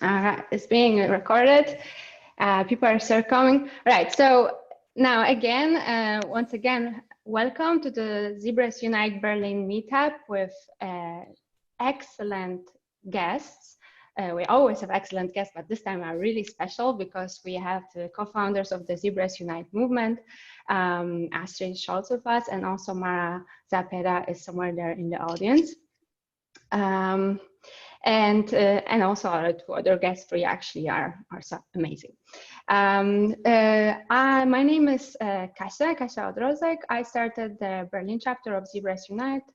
It's being recorded. People are still coming. All right, so now again, once again, welcome to the ZebrasUnite Berlin meetup with excellent guests. We always have excellent guests, but this time are really special because we have the co-founders of the ZebrasUnite movement, Astrid Scholz with us, and also Mara Zapeda is somewhere there in the audience. And also our two other guests three actually are so amazing. My name is Kasia Odrozek. I started the Berlin chapter of ZebrasUnite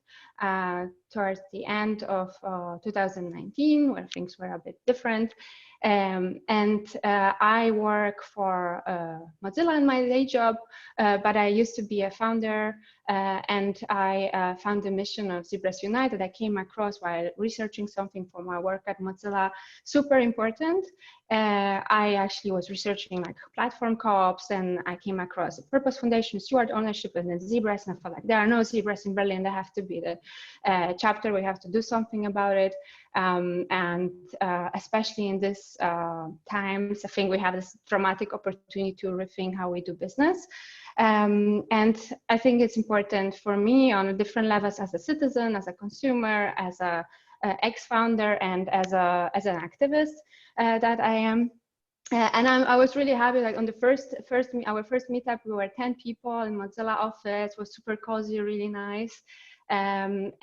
towards the end of 2019, where things were a bit different. I work for Mozilla in my day job, but I used to be a founder, and I found the mission of ZebrasUnite that I came across while researching something for my work at Mozilla super important. I actually was researching like platform co-ops, and I came across the Purpose Foundation, Steward Ownership, and then Zebras, and I felt like there are no Zebras in Berlin. There have to be the chapter. We have to do something about it. Especially in this times, I think we have this dramatic opportunity to rethink how we do business. And I think it's important for me on different levels as a citizen, as a consumer, as a ex-founder, and as an activist that I am. And I was really happy. Like on the our first meetup, we were 10 people in Mozilla office. It was super cozy, really nice. And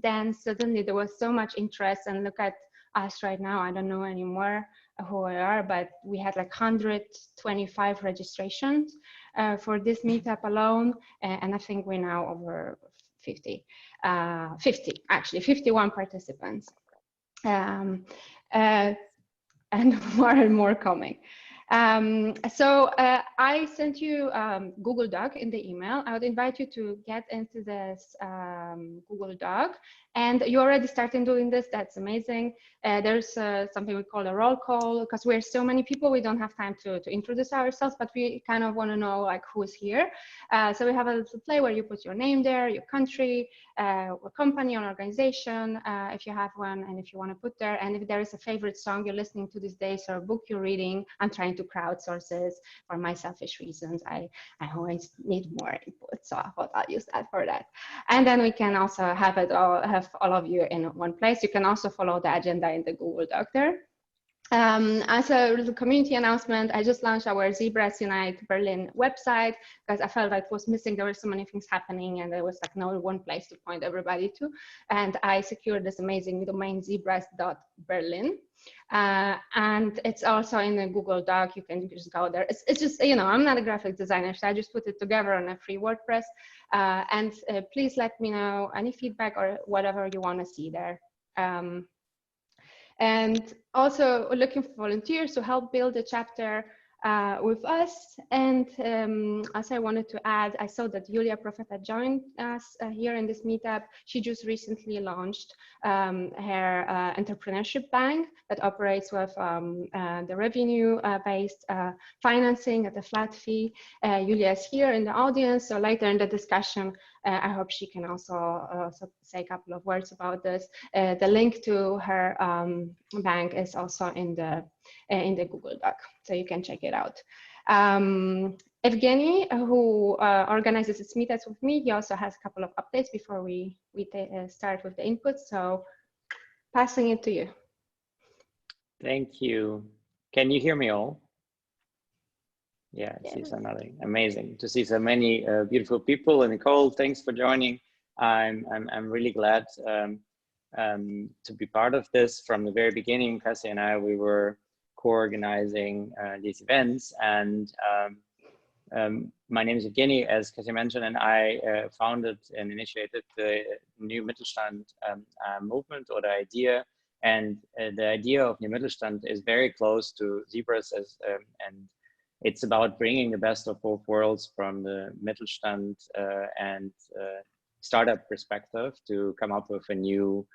then suddenly there was so much interest, and look at us right now. I don't know anymore who we are, but we had like 125 registrations for this meetup alone, and I think we're now over 50 actually 51 participants, and more and more coming. So I sent you Google Doc in the email. I would invite you to get into this Google Doc, and you already started doing this. That's amazing. There's something we call a roll call, because we're so many people, we don't have time to introduce ourselves, but we kind of want to know like who is here. So we have a little play where you put your name there, your country, or company or organization, if you have one, and if you want to put there, and if there is a favorite song you're listening to these days or a book you're reading. I'm trying to crowdsource this for my selfish reasons. I always need more input, so I thought I'll use that for that. And then we can also have all of you in one place. You can also follow the agenda in the Google Doc there. As a little community announcement, I just launched our ZebrasUnite Berlin website because I felt like it was missing. There were so many things happening, and there was like no one place to point everybody to. And I secured this amazing domain, zebras.berlin. And it's also in the Google Doc. You can just go there. It's just, you know, I'm not a graphic designer, so I just put it together on a free WordPress. And please let me know any feedback or whatever you want to see there. And also looking for volunteers to help build a chapter with us. And as I wanted to add, I saw that Julia Profeta joined us here in this meetup. She just recently launched her entrepreneurship bank that operates with the revenue-based financing at a flat fee. Julia is here in the audience, so later in the discussion, I hope she can also say a couple of words about this. The link to her bank is also in the Google Doc, so you can check it out. Evgeny, who organizes this meetups with me, he also has a couple of updates before we start with the input. So passing it to you. Thank you. Can you hear me all? Yeah, I see some nodding. Amazing to see so many beautiful people. And Nicole, thanks for joining. I'm really glad to be part of this. From the very beginning, Cassie and I, we were co-organizing these events. And my name is Evgeny, as Cassie mentioned, and I founded and initiated the New Mittelstand movement, or the idea. And the idea of New Mittelstand is very close to Zebras, and it's about bringing the best of both worlds from the Mittelstand and startup perspective to come up with a new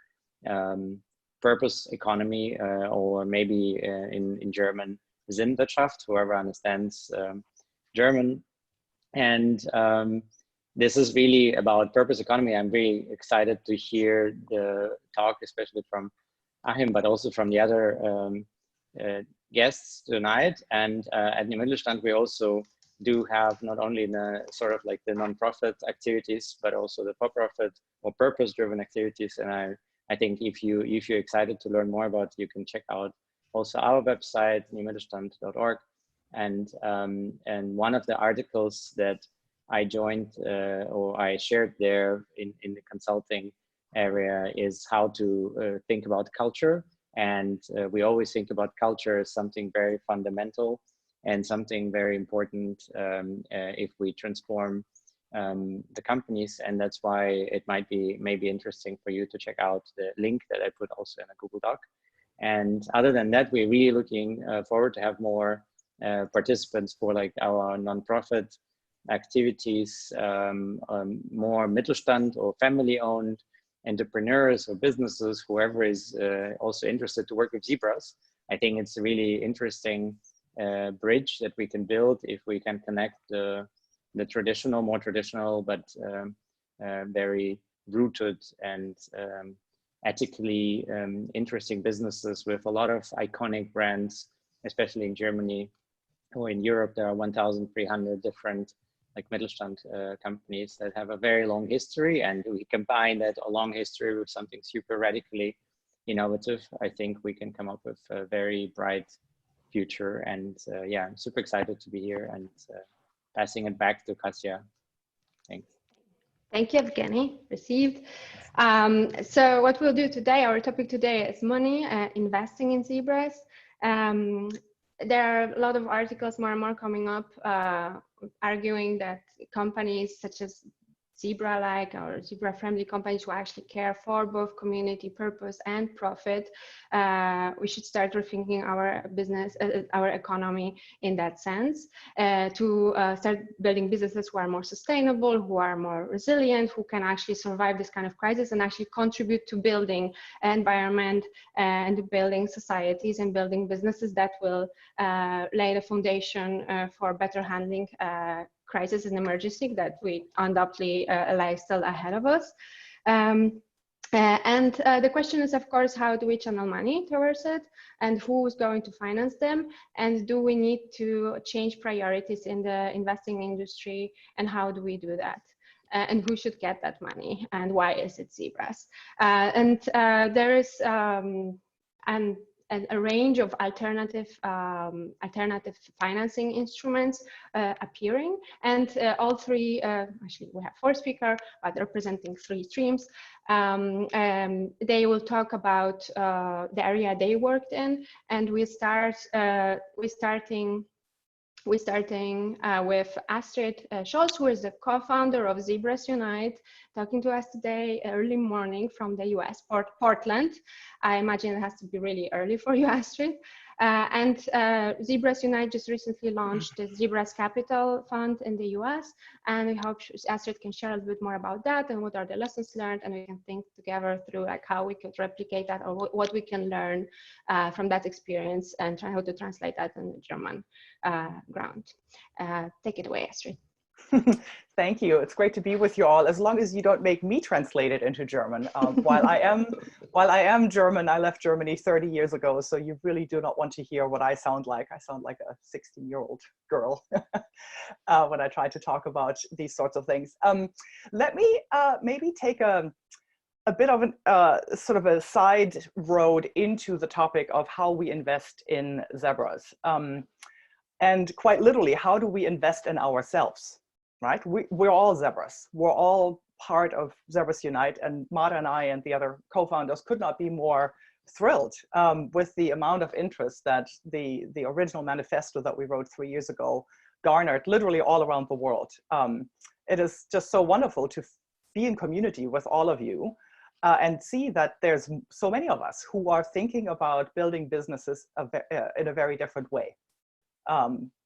purpose economy, or maybe in German, Sinnwirtschaft, whoever understands German. And this is really about purpose economy. I'm really excited to hear the talk, especially from Achim, but also from the other guests tonight. And at New Mittelstand, we also do have not only the sort of like the nonprofit activities, but also the for-profit or purpose-driven activities. And I think if you're excited to learn more about it, you can check out also our website, newmittelstand.org. And one of the articles that I joined or I shared there in the consulting area is how to think about culture. And we always think about culture as something very fundamental and something very important if we transform the companies. And that's why it might be maybe interesting for you to check out the link that I put also in a Google Doc. And other than that, we're really looking forward to have more participants for like our nonprofit activities, more Mittelstand or family-owned entrepreneurs or businesses, whoever is also interested to work with zebras. I think it's a really interesting bridge that we can build if we can connect the traditional, more traditional, but very rooted and ethically interesting businesses with a lot of iconic brands, especially in Germany or in Europe. There are 1,300 different like Mittelstand companies that have a very long history, and we combine that a long history with something super radically innovative. I think we can come up with a very bright future. And yeah, I'm super excited to be here, and passing it back to Katja. Thanks. Thank you, Evgeny. Received. So what we'll do today, our topic today is money, investing in zebras. There are a lot of articles more and more coming up arguing that companies such as zebra-like or zebra-friendly companies who actually care for both community purpose and profit, we should start rethinking our business, our economy in that sense, to start building businesses who are more sustainable, who are more resilient, who can actually survive this kind of crisis and actually contribute to building environment and building societies and building businesses that will lay the foundation for better handling crisis and emergency that we undoubtedly lie still ahead of us. The question is, of course, how do we channel money towards it, and who is going to finance them, and do we need to change priorities in the investing industry, and how do we do that? And who should get that money, and why is it zebras? There is a range of alternative financing instruments appearing, and all three, actually we have 4 speakers, but representing 3 streams. They will talk about the area they worked in, and we're starting with Astrid Scholz, who is the co-founder of ZebrasUnite, talking to us today early morning from the US, Portland. I imagine it has to be really early for you, Astrid. ZebrasUnite just recently launched the Zebras Capital Fund in the US, and we hope Astrid can share a little bit more about that and what are the lessons learned, and we can think together through like how we could replicate that, or what we can learn from that experience, and try how to translate that in the German ground. Take it away, Astrid. Thank you. It's great to be with you all, as long as you don't make me translate it into German. While I am German, I left Germany 30 years ago, so you really do not want to hear what I sound like. I sound like a 16-year-old girl when I try to talk about these sorts of things. Let me maybe take a bit of sort of a side road into the topic of how we invest in zebras. And quite literally, how do we invest in ourselves? Right? We're all zebras. We're all part of ZebrasUnite, and Mara and I and the other co-founders could not be more thrilled with the amount of interest that the original manifesto that we wrote 3 years ago garnered literally all around the world. It is just so wonderful to be in community with all of you and see that there's so many of us who are thinking about building businesses in a very different way.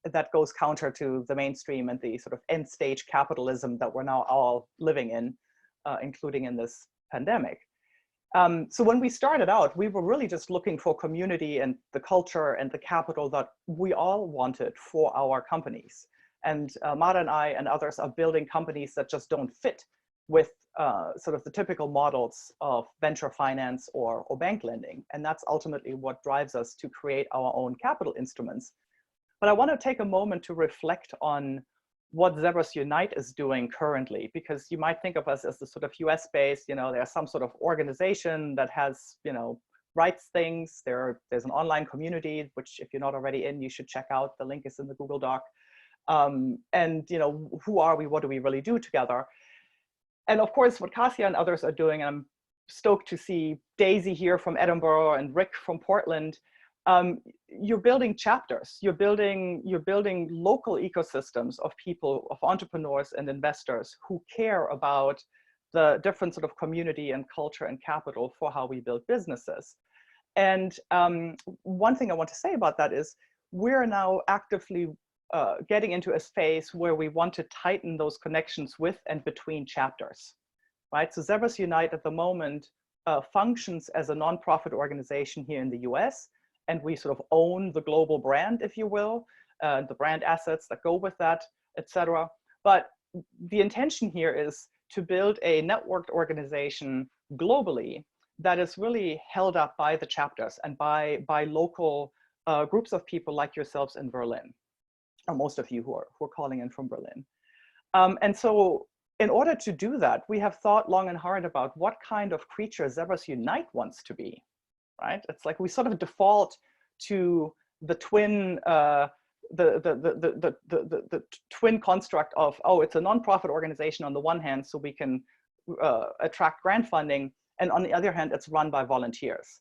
That goes counter to the mainstream and the sort of end stage capitalism that we're now all living in, including in this pandemic. So when we started out, we were really just looking for community and the culture and the capital that we all wanted for our companies. And Mara and I and others are building companies that just don't fit with sort of the typical models of venture finance or bank lending. And that's ultimately what drives us to create our own capital instruments. But I want to take a moment to reflect on what ZebrasUnite is doing currently, because you might think of us as the sort of US-based, there's some sort of organization that has, writes things. There's an online community, which if you're not already in, you should check out. The link is in the Google Doc. And who are we? What do we really do together? And of course, what Kasia and others are doing, and I'm stoked to see Daisy here from Edinburgh and Rick from Portland. You're building chapters. You're building local ecosystems of people, of entrepreneurs and investors who care about the different sort of community and culture and capital for how we build businesses. And one thing I want to say about that is we're now actively getting into a space where we want to tighten those connections with and between chapters, right? So ZebrasUnite at the moment functions as a nonprofit organization here in the US, and we sort of own the global brand, if you will, the brand assets that go with that, etc. But the intention here is to build a networked organization globally that is really held up by the chapters and by local groups of people like yourselves in Berlin, or most of you who are calling in from Berlin. And so in order to do that, we have thought long and hard about what kind of creature ZebrasUnite wants to be, right? It's like we sort of default to the twin, the twin construct of, oh, it's a nonprofit organization on the one hand, so we can attract grant funding, and on the other hand, it's run by volunteers.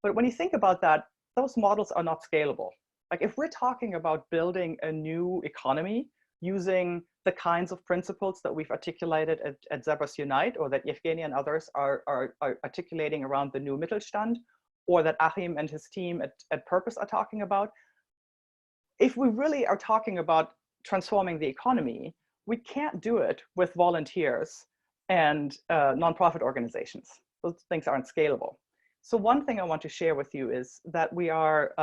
But when you think about that, those models are not scalable. Like if we're talking about building a new economy using the kinds of principles that we've articulated at ZebrasUnite, or that Evgeny and others are articulating around the new Mittelstand, or that Achim and his team at Purpose are talking about, if we really are talking about transforming the economy, we can't do it with volunteers and nonprofit organizations. Those things aren't scalable. So one thing I want to share with you is that we are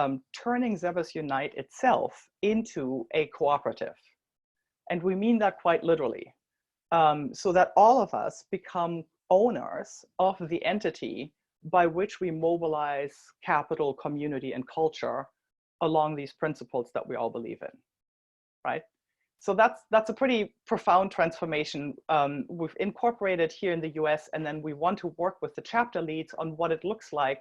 turning ZebrasUnite itself into a cooperative. And we mean that quite literally, so that all of us become owners of the entity by which we mobilize capital, community, and culture along these principles that we all believe in, right? So that's a pretty profound transformation. We've incorporated here in the US, and then we want to work with the chapter leads on what it looks like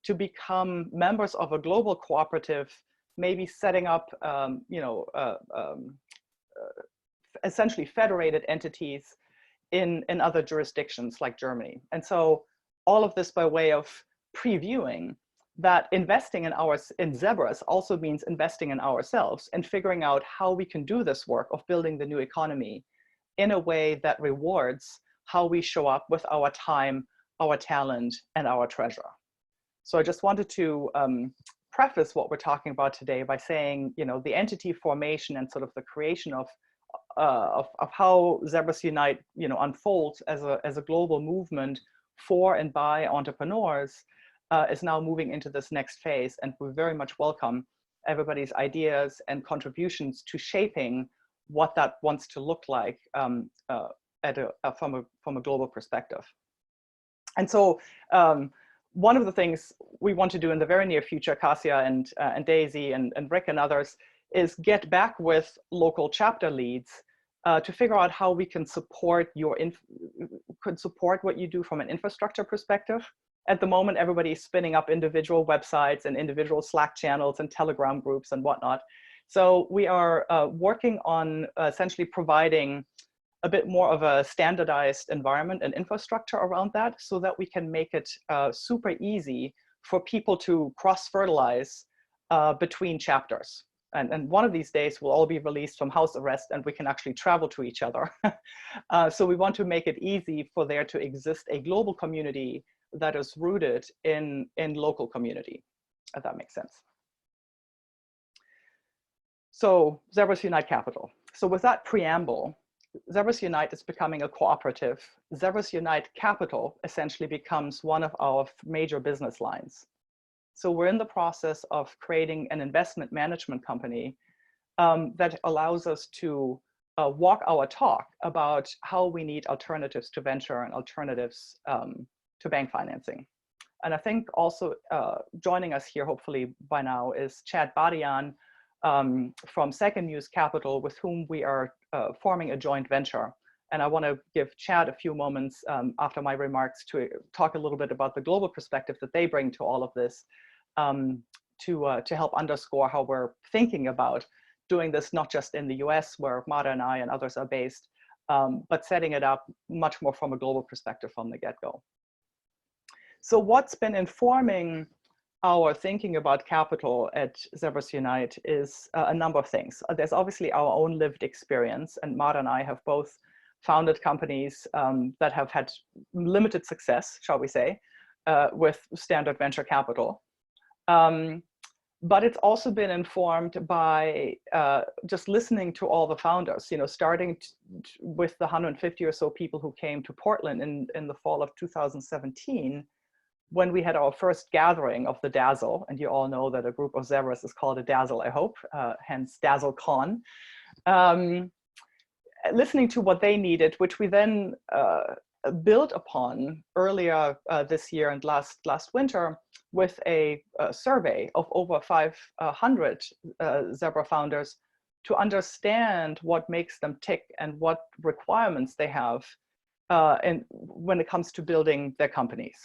to become members of a global cooperative, maybe setting up essentially federated entities in other jurisdictions like Germany. And so all of this by way of previewing that investing in Zebras also means investing in ourselves and figuring out how we can do this work of building the new economy in a way that rewards how we show up with our time, our talent, and our treasure. So I just wanted to preface what we're talking about today by saying, the entity formation and sort of the creation of how ZebrasUnite, unfolds as a global movement for and by entrepreneurs is now moving into this next phase, and we very much welcome everybody's ideas and contributions to shaping what that wants to look like from a global perspective. And so one of the things we want to do in the very near future, Kasia and Daisy and Rick and others, is get back with local chapter leads to figure out how we can support what you do from an infrastructure perspective. At the moment, everybody's spinning up individual websites and individual Slack channels and Telegram groups and whatnot. So we are working on essentially providing a bit more of a standardized environment and infrastructure around that, so that we can make it super easy for people to cross-fertilize between chapters. And one of these days we'll all be released from house arrest and we can actually travel to each other. So we want to make it easy for there to exist a global community that is rooted in local community, if that makes sense. So ZebrasUnite Capital. So with that preamble, ZebrasUnite is becoming a cooperative. ZebrasUnite Capital essentially becomes one of our major business lines. So we're in the process of creating an investment management company that allows us to walk our talk about how we need alternatives to venture and alternatives to bank financing. And I think also joining us here, hopefully by now, is Chad Badian from Second Muse Capital, with whom we are forming a joint venture. And I want to give Chad a few moments after my remarks to talk a little bit about the global perspective that they bring to all of this, to help underscore how we're thinking about doing this, not just in the US, where Mara and I and others are based, but setting it up much more from a global perspective from the get-go. So what's been informing our thinking about capital at ZebrasUnite is a number of things. There's obviously our own lived experience, and Mara and I have both founded companies that have had limited success, shall we say, with standard venture capital. But it's also been informed by just listening to all the founders, you know, starting with the 150 or so people who came to Portland in the fall of 2017, when we had our first gathering of the Dazzle. And you all know that a group of Zebras is called a Dazzle, I hope, hence DazzleCon. Listening to what they needed, which we then built upon earlier this year and last winter with a survey of over 500 Zebra founders to understand what makes them tick and what requirements they have when it comes to building their companies.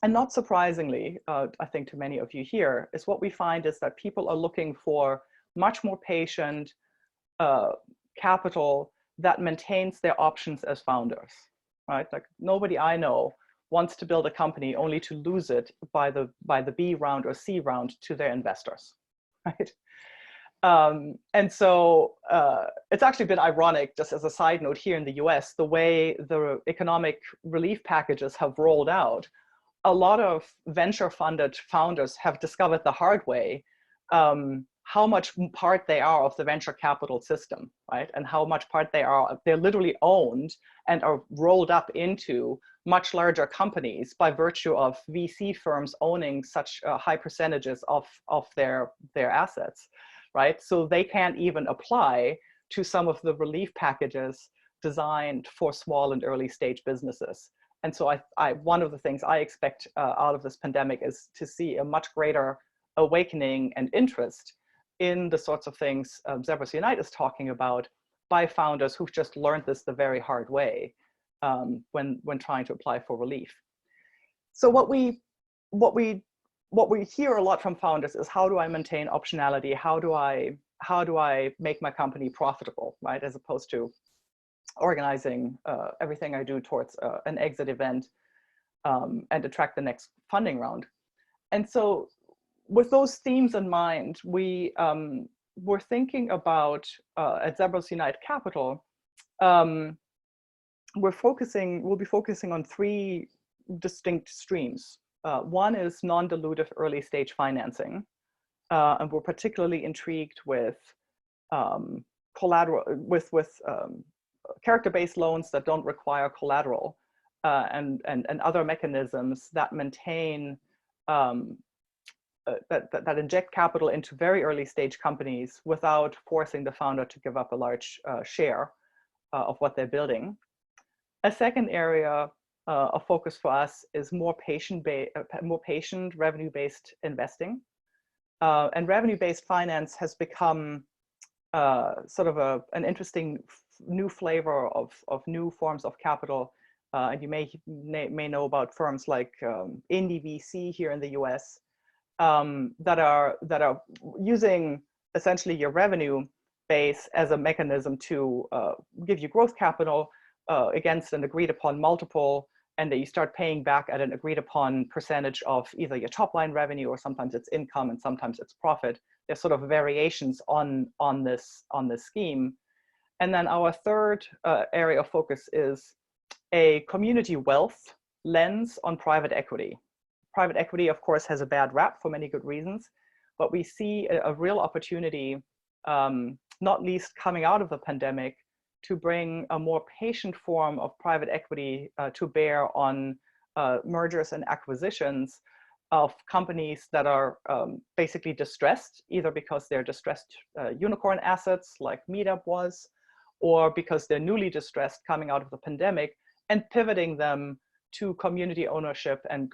And not surprisingly, I think to many of you here, is what we find is that people are looking for much more patient capital that maintains their options as founders, right? Like nobody I know wants to build a company only to lose it by the B round or C round to their investors, right? And so it's actually been ironic, just as a side note here in the US, the way the economic relief packages have rolled out. A lot of venture funded founders have discovered the hard way how much part they are of the venture capital system, right? And how much part they're literally owned and are rolled up into much larger companies by virtue of VC firms owning such high percentages of their assets, right? So they can't even apply to some of the relief packages designed for small and early stage businesses. And so one of the things I expect out of this pandemic is to see a much greater awakening and interest in the sorts of things ZebrasUnite is talking about by founders who've just learned this the very hard way when trying to apply for relief. So what we hear a lot from founders is, how do I maintain optionality? How do I make my company profitable, right? As opposed to organizing everything I do towards an exit event and attract the next funding round. And so with those themes in mind, we're thinking about, at ZebrasUnite Capital, we'll be focusing on three distinct streams. One is non-dilutive early stage financing. And we're particularly intrigued with character-based loans that don't require collateral and other mechanisms that maintain that inject capital into very early stage companies without forcing the founder to give up a large share of what they're building. A second area of focus for us is more patient revenue-based investing. And revenue-based finance has become sort of an interesting new flavor of new forms of capital. And you may know about firms like Indie VC here in the US, that are using essentially your revenue base as a mechanism to give you growth capital against an agreed upon multiple, and that you start paying back at an agreed upon percentage of either your top line revenue, or sometimes it's income and sometimes it's profit. There's sort of variations on this scheme. And then our third area of focus is a community wealth lens on private equity. Private equity, of course, has a bad rap for many good reasons, but we see a real opportunity, not least coming out of the pandemic, to bring a more patient form of private equity to bear on mergers and acquisitions of companies that are basically distressed, either because they're distressed unicorn assets like Meetup was, or because they're newly distressed coming out of the pandemic, and pivoting them to community ownership and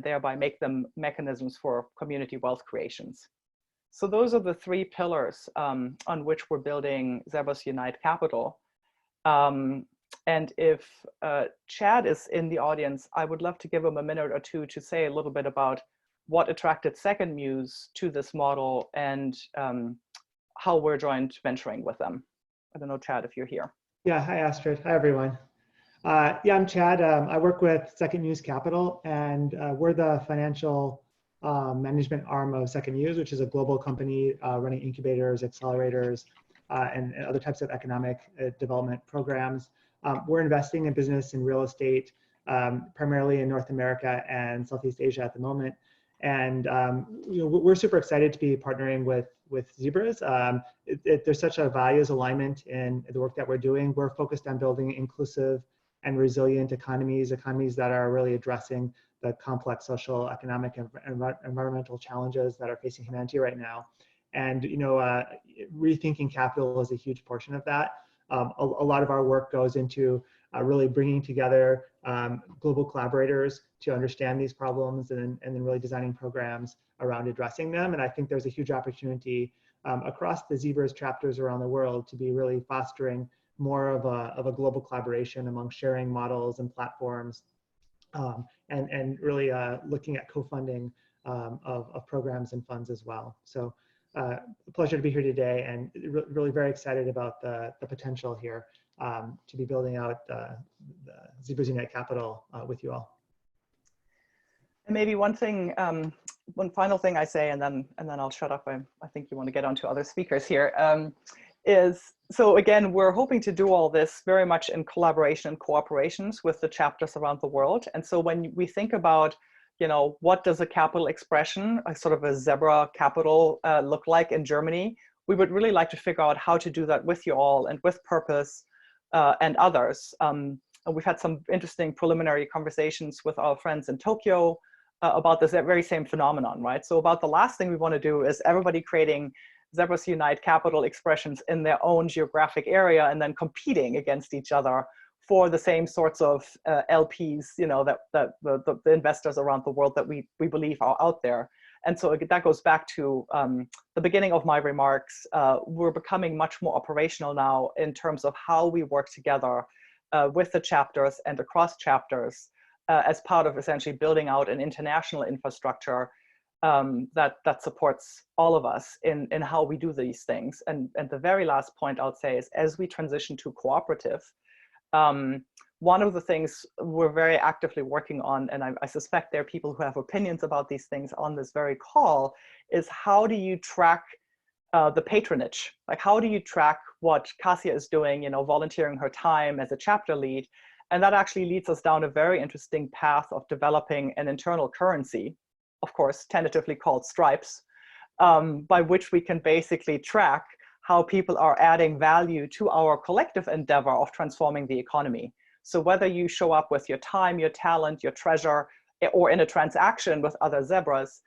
thereby make them mechanisms for community wealth creations. So those are the three pillars on which we're building ZebrasUnite Capital. And if Chad is in the audience, I would love to give him a minute or two to say a little bit about what attracted Second Muse to this model and how we're joint venturing with them. I don't know, Chad, if you're here. Yeah, hi Astrid, hi everyone. Yeah, I'm Chad. I work with Second Muse Capital, and we're the financial management arm of Second Muse, which is a global company running incubators, accelerators, and other types of economic development programs. We're investing in business and real estate, primarily in North America and Southeast Asia at the moment. And we're super excited to be partnering with Zebras. There's such a values alignment in the work that we're doing. We're focused on building inclusive and resilient economies that are really addressing the complex social, economic, and environmental challenges that are facing humanity right now. And rethinking capital is a huge portion of that. A lot of our work goes into really bringing together global collaborators to understand these problems and then really designing programs around addressing them. And I think there's a huge opportunity across the Zebras chapters around the world to be really fostering more of a global collaboration among sharing models and platforms, and really looking at co-funding of programs and funds as well. So a pleasure to be here today, and really very excited about the potential here to be building out the ZebrasUnite Capital with you all. And maybe one thing, one final thing I say, and then I'll shut up. I think you want to get on to other speakers here. So again, we're hoping to do all this very much in collaboration and cooperations with the chapters around the world. And so when we think about, what does a capital expression, a sort of a Zebra capital look like in Germany, we would really like to figure out how to do that with you all and with Purpose and others. And we've had some interesting preliminary conversations with our friends in Tokyo about this very same phenomenon, right? So about the last thing we want to do is everybody creating ZebrasUnite capital expressions in their own geographic area and then competing against each other for the same sorts of LPs, that the investors around the world that we believe are out there. And so that goes back to the beginning of my remarks. We're becoming much more operational now in terms of how we work together with the chapters and across chapters as part of essentially building out an international infrastructure that supports all of us in how we do these things. And the very last point I'll say is, as we transition to cooperative, one of the things we're very actively working on, and I suspect there are people who have opinions about these things on this very call, is how do you track the patronage? Like, how do you track what Kasia is doing, volunteering her time as a chapter lead? And that actually leads us down a very interesting path of developing an internal currency, of course, tentatively called stripes, by which we can basically track how people are adding value to our collective endeavor of transforming the economy. So whether you show up with your time, your talent, your treasure, or in a transaction with other Zebras,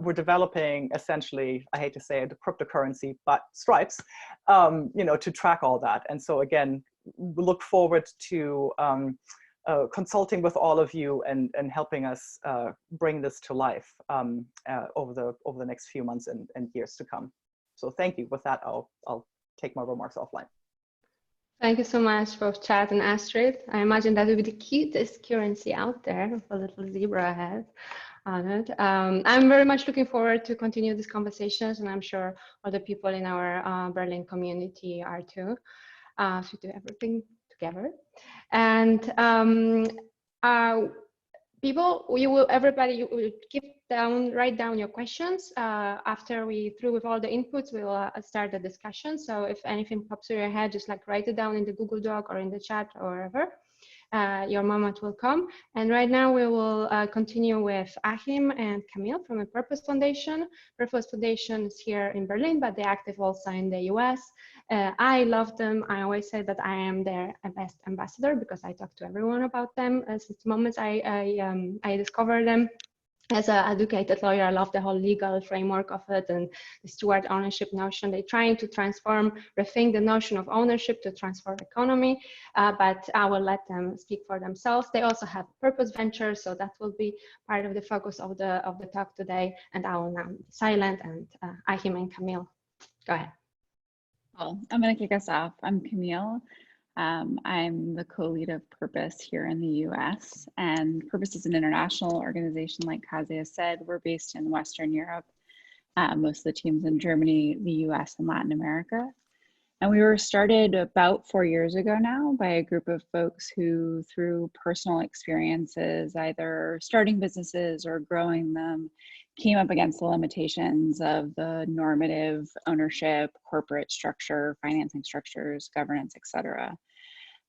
we're developing essentially, I hate to say it, the cryptocurrency, but stripes, to track all that. And so again, we look forward to consulting with all of you and helping us bring this to life over the next few months and years to come. So thank you. With that, I'll take my remarks offline. Thank you so much, both Chad and Astrid. I imagine that would be the cutest currency out there, a little zebra head on it. I'm very much looking forward to continue these conversations, and I'm sure other people in our Berlin community are too, to do everything together. And everybody, you will write down your questions. After we through with all the inputs, we will start the discussion. So if anything pops in your head, just write it down in the Google Doc or in the chat or wherever. Your moment will come. And right now we will continue with Achim and Camille from the Purpose Foundation. Purpose Foundation is here in Berlin, but they're active also in the US. I love them. I always say that I am their best ambassador because I talk to everyone about them since the moment I discovered them. as an educated lawyer, I love the whole legal framework of it and the steward ownership notion. They're trying to rethink the notion of ownership to transform economy, but I will let them speak for themselves. They also have purpose ventures, so that will be part of the focus of the talk today. And I will now be silent, and Achim and Camille, go ahead. Well, I'm going to kick us off. I'm Camille. I'm the co-lead of Purpose here in the US, and Purpose is an international organization. Like Kasia said, we're based in Western Europe. Most of the teams in Germany, the US, and Latin America. And we were started about 4 years ago now by a group of folks who, through personal experiences, either starting businesses or growing them, came up against the limitations of the normative ownership, corporate structure, financing structures, governance, et cetera,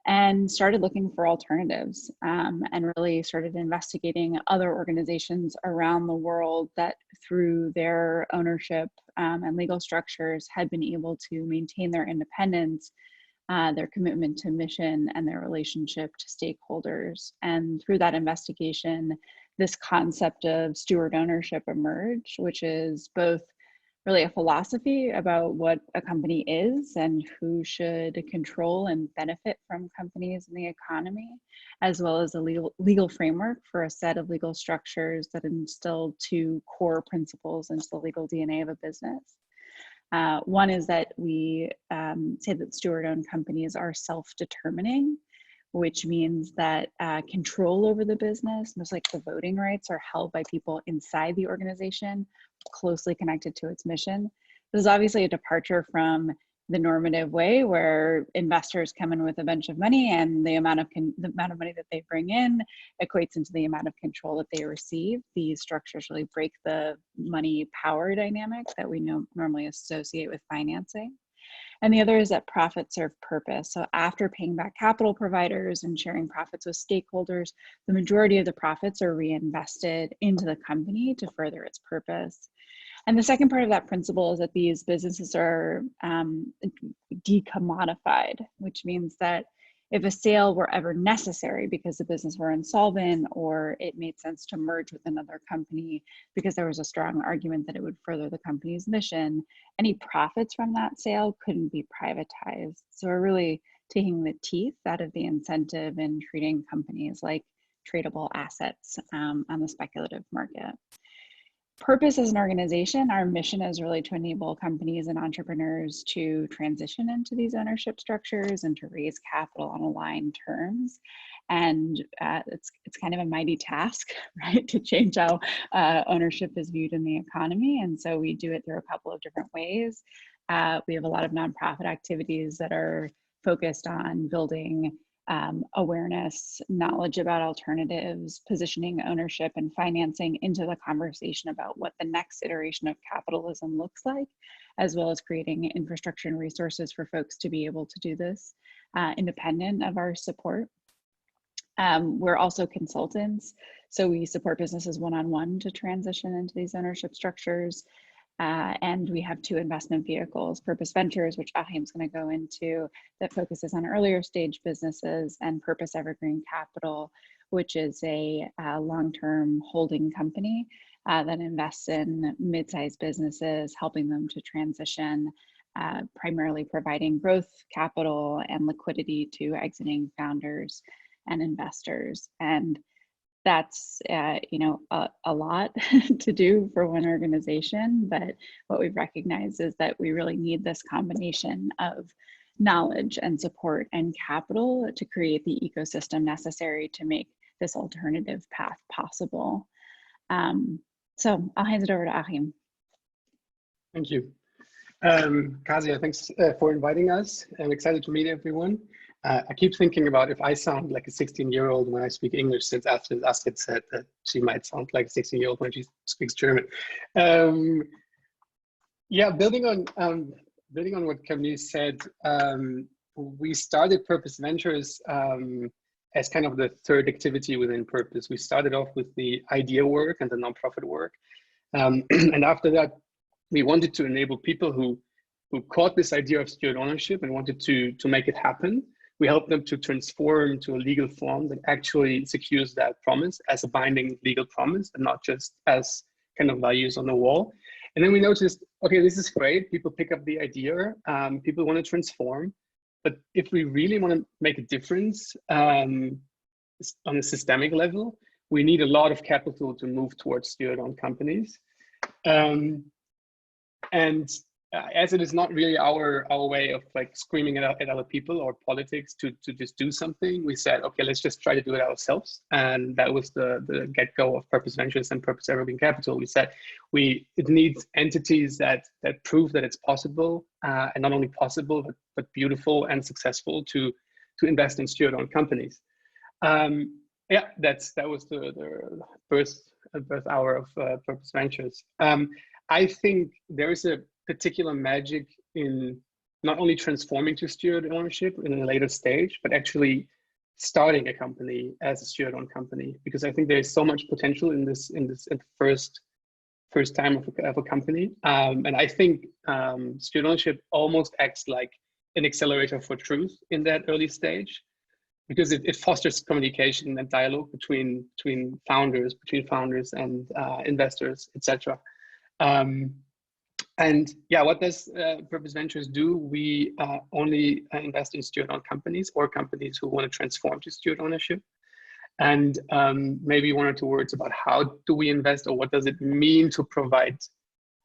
and started looking for alternatives, and really started investigating other organizations around the world that, through their ownership and legal structures, had been able to maintain their independence, their commitment to mission, and their relationship to stakeholders. And through that investigation, this concept of steward ownership emerged, which is both really a philosophy about what a company is and who should control and benefit from companies in the economy, as well as a legal framework for a set of legal structures that instill two core principles into the legal DNA of a business. One is that we say that steward-owned companies are self-determining, which means that control over the business, most like the voting rights, are held by people inside the organization, closely connected to its mission. This is obviously a departure from the normative way, where investors come in with a bunch of money, and the amount of money that they bring in equates into the amount of control that they receive. These structures really break the money power dynamic that we normally associate with financing. And the other is that profits serve purpose. So after paying back capital providers and sharing profits with stakeholders, the majority of the profits are reinvested into the company to further its purpose. And the second part of that principle is that these businesses are decommodified, which means that if a sale were ever necessary because the business were insolvent, or it made sense to merge with another company because there was a strong argument that it would further the company's mission, any profits from that sale couldn't be privatized. So we're really taking the teeth out of the incentive in treating companies like tradable assets on the speculative market. Purpose as an organization, our mission is really to enable companies and entrepreneurs to transition into these ownership structures and to raise capital on aligned terms. And it's kind of a mighty task, right, to change how ownership is viewed in the economy. And so we do it through a couple of different ways. We have a lot of nonprofit activities that are focused on building awareness, knowledge about alternatives, positioning ownership and financing into the conversation about what the next iteration of capitalism looks like, as well as creating infrastructure and resources for folks to be able to do this independent of our support. We're also consultants, so we support businesses one-on-one to transition into these ownership structures. And we have two investment vehicles, Purpose Ventures, which Achim's going to go into, that focuses on earlier stage businesses, and Purpose Evergreen Capital, which is a long-term holding company that invests in mid-sized businesses, helping them to transition, primarily providing growth capital and liquidity to exiting founders and investors. And that's a lot to do for one organization, but what we've recognized is that we really need this combination of knowledge and support and capital to create the ecosystem necessary to make this alternative path possible. So I'll hand it over to Achim. Thank you. Kasia, thanks for inviting us. I'm excited to meet everyone. I keep thinking about if I sound like a 16-year-old when I speak English, since Astrid said that she might sound like a 16-year-old when she speaks German. Yeah, building on what Camille said, we started Purpose Ventures as kind of the third activity within Purpose. We started off with the idea work and the nonprofit work, and after that, we wanted to enable people who caught this idea of steward ownership and wanted to make it happen we help them to transform to a legal form that actually secures that promise as a binding legal promise and not just as kind of values on the wall. And then we noticed, okay, this is great. People pick up the idea. People want to transform. But if we really want to make a difference on a systemic level, we need a lot of capital to move towards steward-owned companies. As it is not really our way of like screaming at other people or politics to just do something, we said, okay, let's just try to do it ourselves. And that was the get-go of Purpose Ventures and Purpose Evergreen Capital. We said it needs entities that prove that it's possible, and not only possible, but beautiful and successful to invest in steward-owned companies. Yeah, that was the birth hour of Purpose Ventures. I think there is a particular magic in not only transforming to steward ownership in a later stage, but actually starting a company as a steward-owned company, because I think there is so much potential in this at the first time of a company, and I think steward ownership almost acts like an accelerator for truth in that early stage, because it fosters communication and dialogue between founders and investors, etc. And yeah, what does Purpose Ventures do? We only invest in steward-owned companies or companies who want to transform to steward ownership. And maybe one or two words about how do we invest, or what does it mean to provide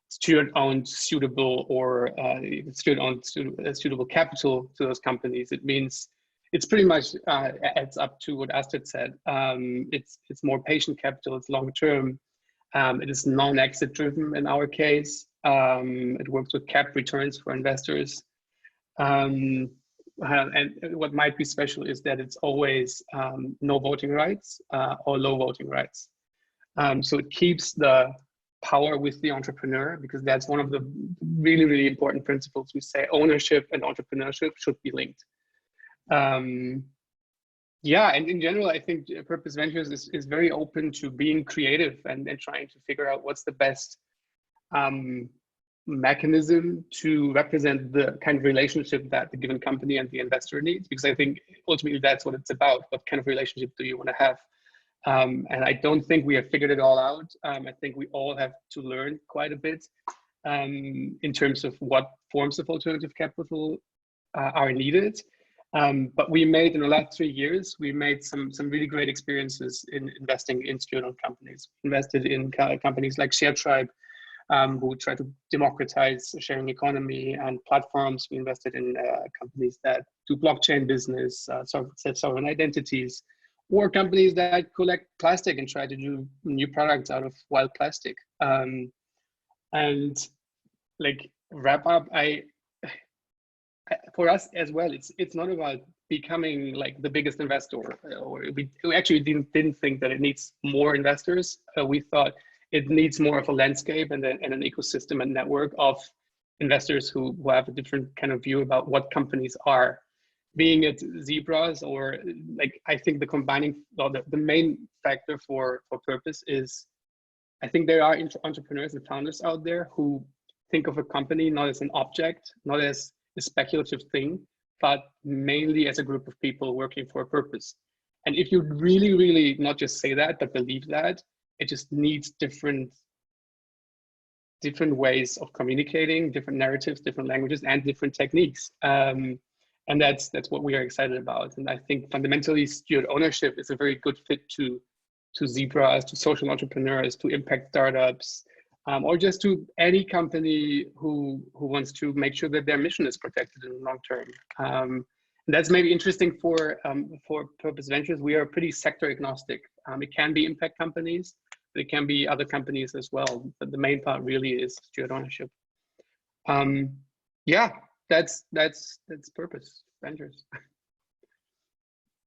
steward-owned suitable or steward-owned suitable capital to those companies. It means it's pretty much adds up to what Astrid said. It's more patient capital, it's long-term. It is non-exit driven in our case. It works with capped returns for investors. And what might be special is that it's always no voting rights or low voting rights. So it keeps the power with the entrepreneur, because that's one of the really, really important principles. We say ownership and entrepreneurship should be linked. Yeah, and in general, I think Purpose Ventures is very open to being creative and trying to figure out what's the best mechanism to represent the kind of relationship that the given company and the investor needs, because I think ultimately that's what it's about. What kind of relationship do you want to have? And I don't think we have figured it all out. I think we all have to learn quite a bit in terms of what forms of alternative capital are needed. But we made, in the last 3 years, we made some really great experiences in investing in steward-owned companies. Invested in companies like ShareTribe, who try to democratize the sharing economy and platforms. We invested in companies that do blockchain business, sovereign identities, or companies that collect plastic and try to do new products out of wild plastic. And like wrap up, for us as well, it's not about becoming like the biggest investor, or we actually didn't think that it needs more investors. We thought it needs more of a landscape and an ecosystem and network of investors who have a different kind of view about what companies are, being it Zebras or like, I think the main factor for Purpose is, I think there are entrepreneurs and founders out there who think of a company not as an object, not as a speculative thing, but mainly as a group of people working for a purpose. And if you really, really not just say that, but believe that, it just needs different ways of communicating, different narratives, different languages, and different techniques. And that's what we are excited about. And I think fundamentally, steward ownership is a very good fit to Zebras, to social entrepreneurs, to impact startups, or just to any company who wants to make sure that their mission is protected in the long term. That's maybe interesting for Purpose Ventures. We are pretty sector agnostic. It can be impact companies, but it can be other companies as well. But the main part really is steward ownership. Yeah, that's Purpose Ventures.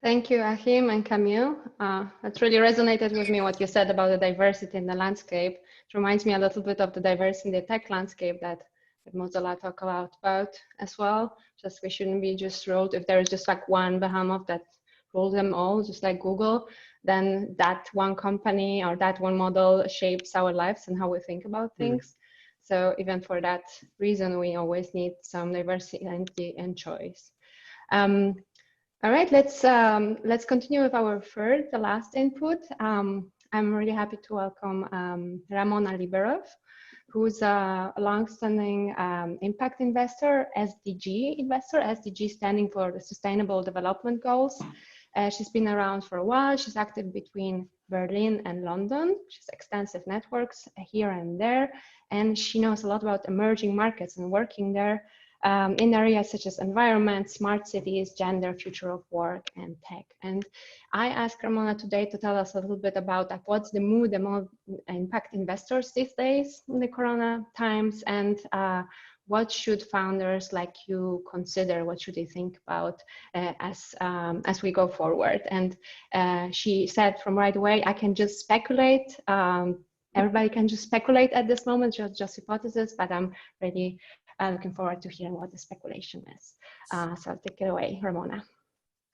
Thank you, Achim and Camille. That really resonated with me, what you said about the diversity in the landscape. It reminds me a little bit of the diversity in the tech landscape that Mozilla talk about as well. Just we shouldn't be just ruled, if there is just like one behemoth that rules them all, just like Google, then that one company or that one model shapes our lives and how we think about things. So even for that reason, we always need some diversity and choice. All right, let's continue with our the last input. I'm really happy to welcome Ramona Liberov, who's a long-standing impact investor, SDG investor, SDG standing for the Sustainable Development Goals. She's been around for a while. She's active between Berlin and London. She has extensive networks here and there, and she knows a lot about emerging markets and working there in areas such as environment, smart cities, gender, future of work, and tech. And I asked Ramona today to tell us a little bit about what's the mood among impact investors these days in the Corona times, and what should founders like you consider? What should they think about as we go forward? And she said from right away, I can just speculate. Everybody can just speculate at this moment, just hypothesis, but I'm really looking forward to hearing what the speculation is. So take it away, Ramona.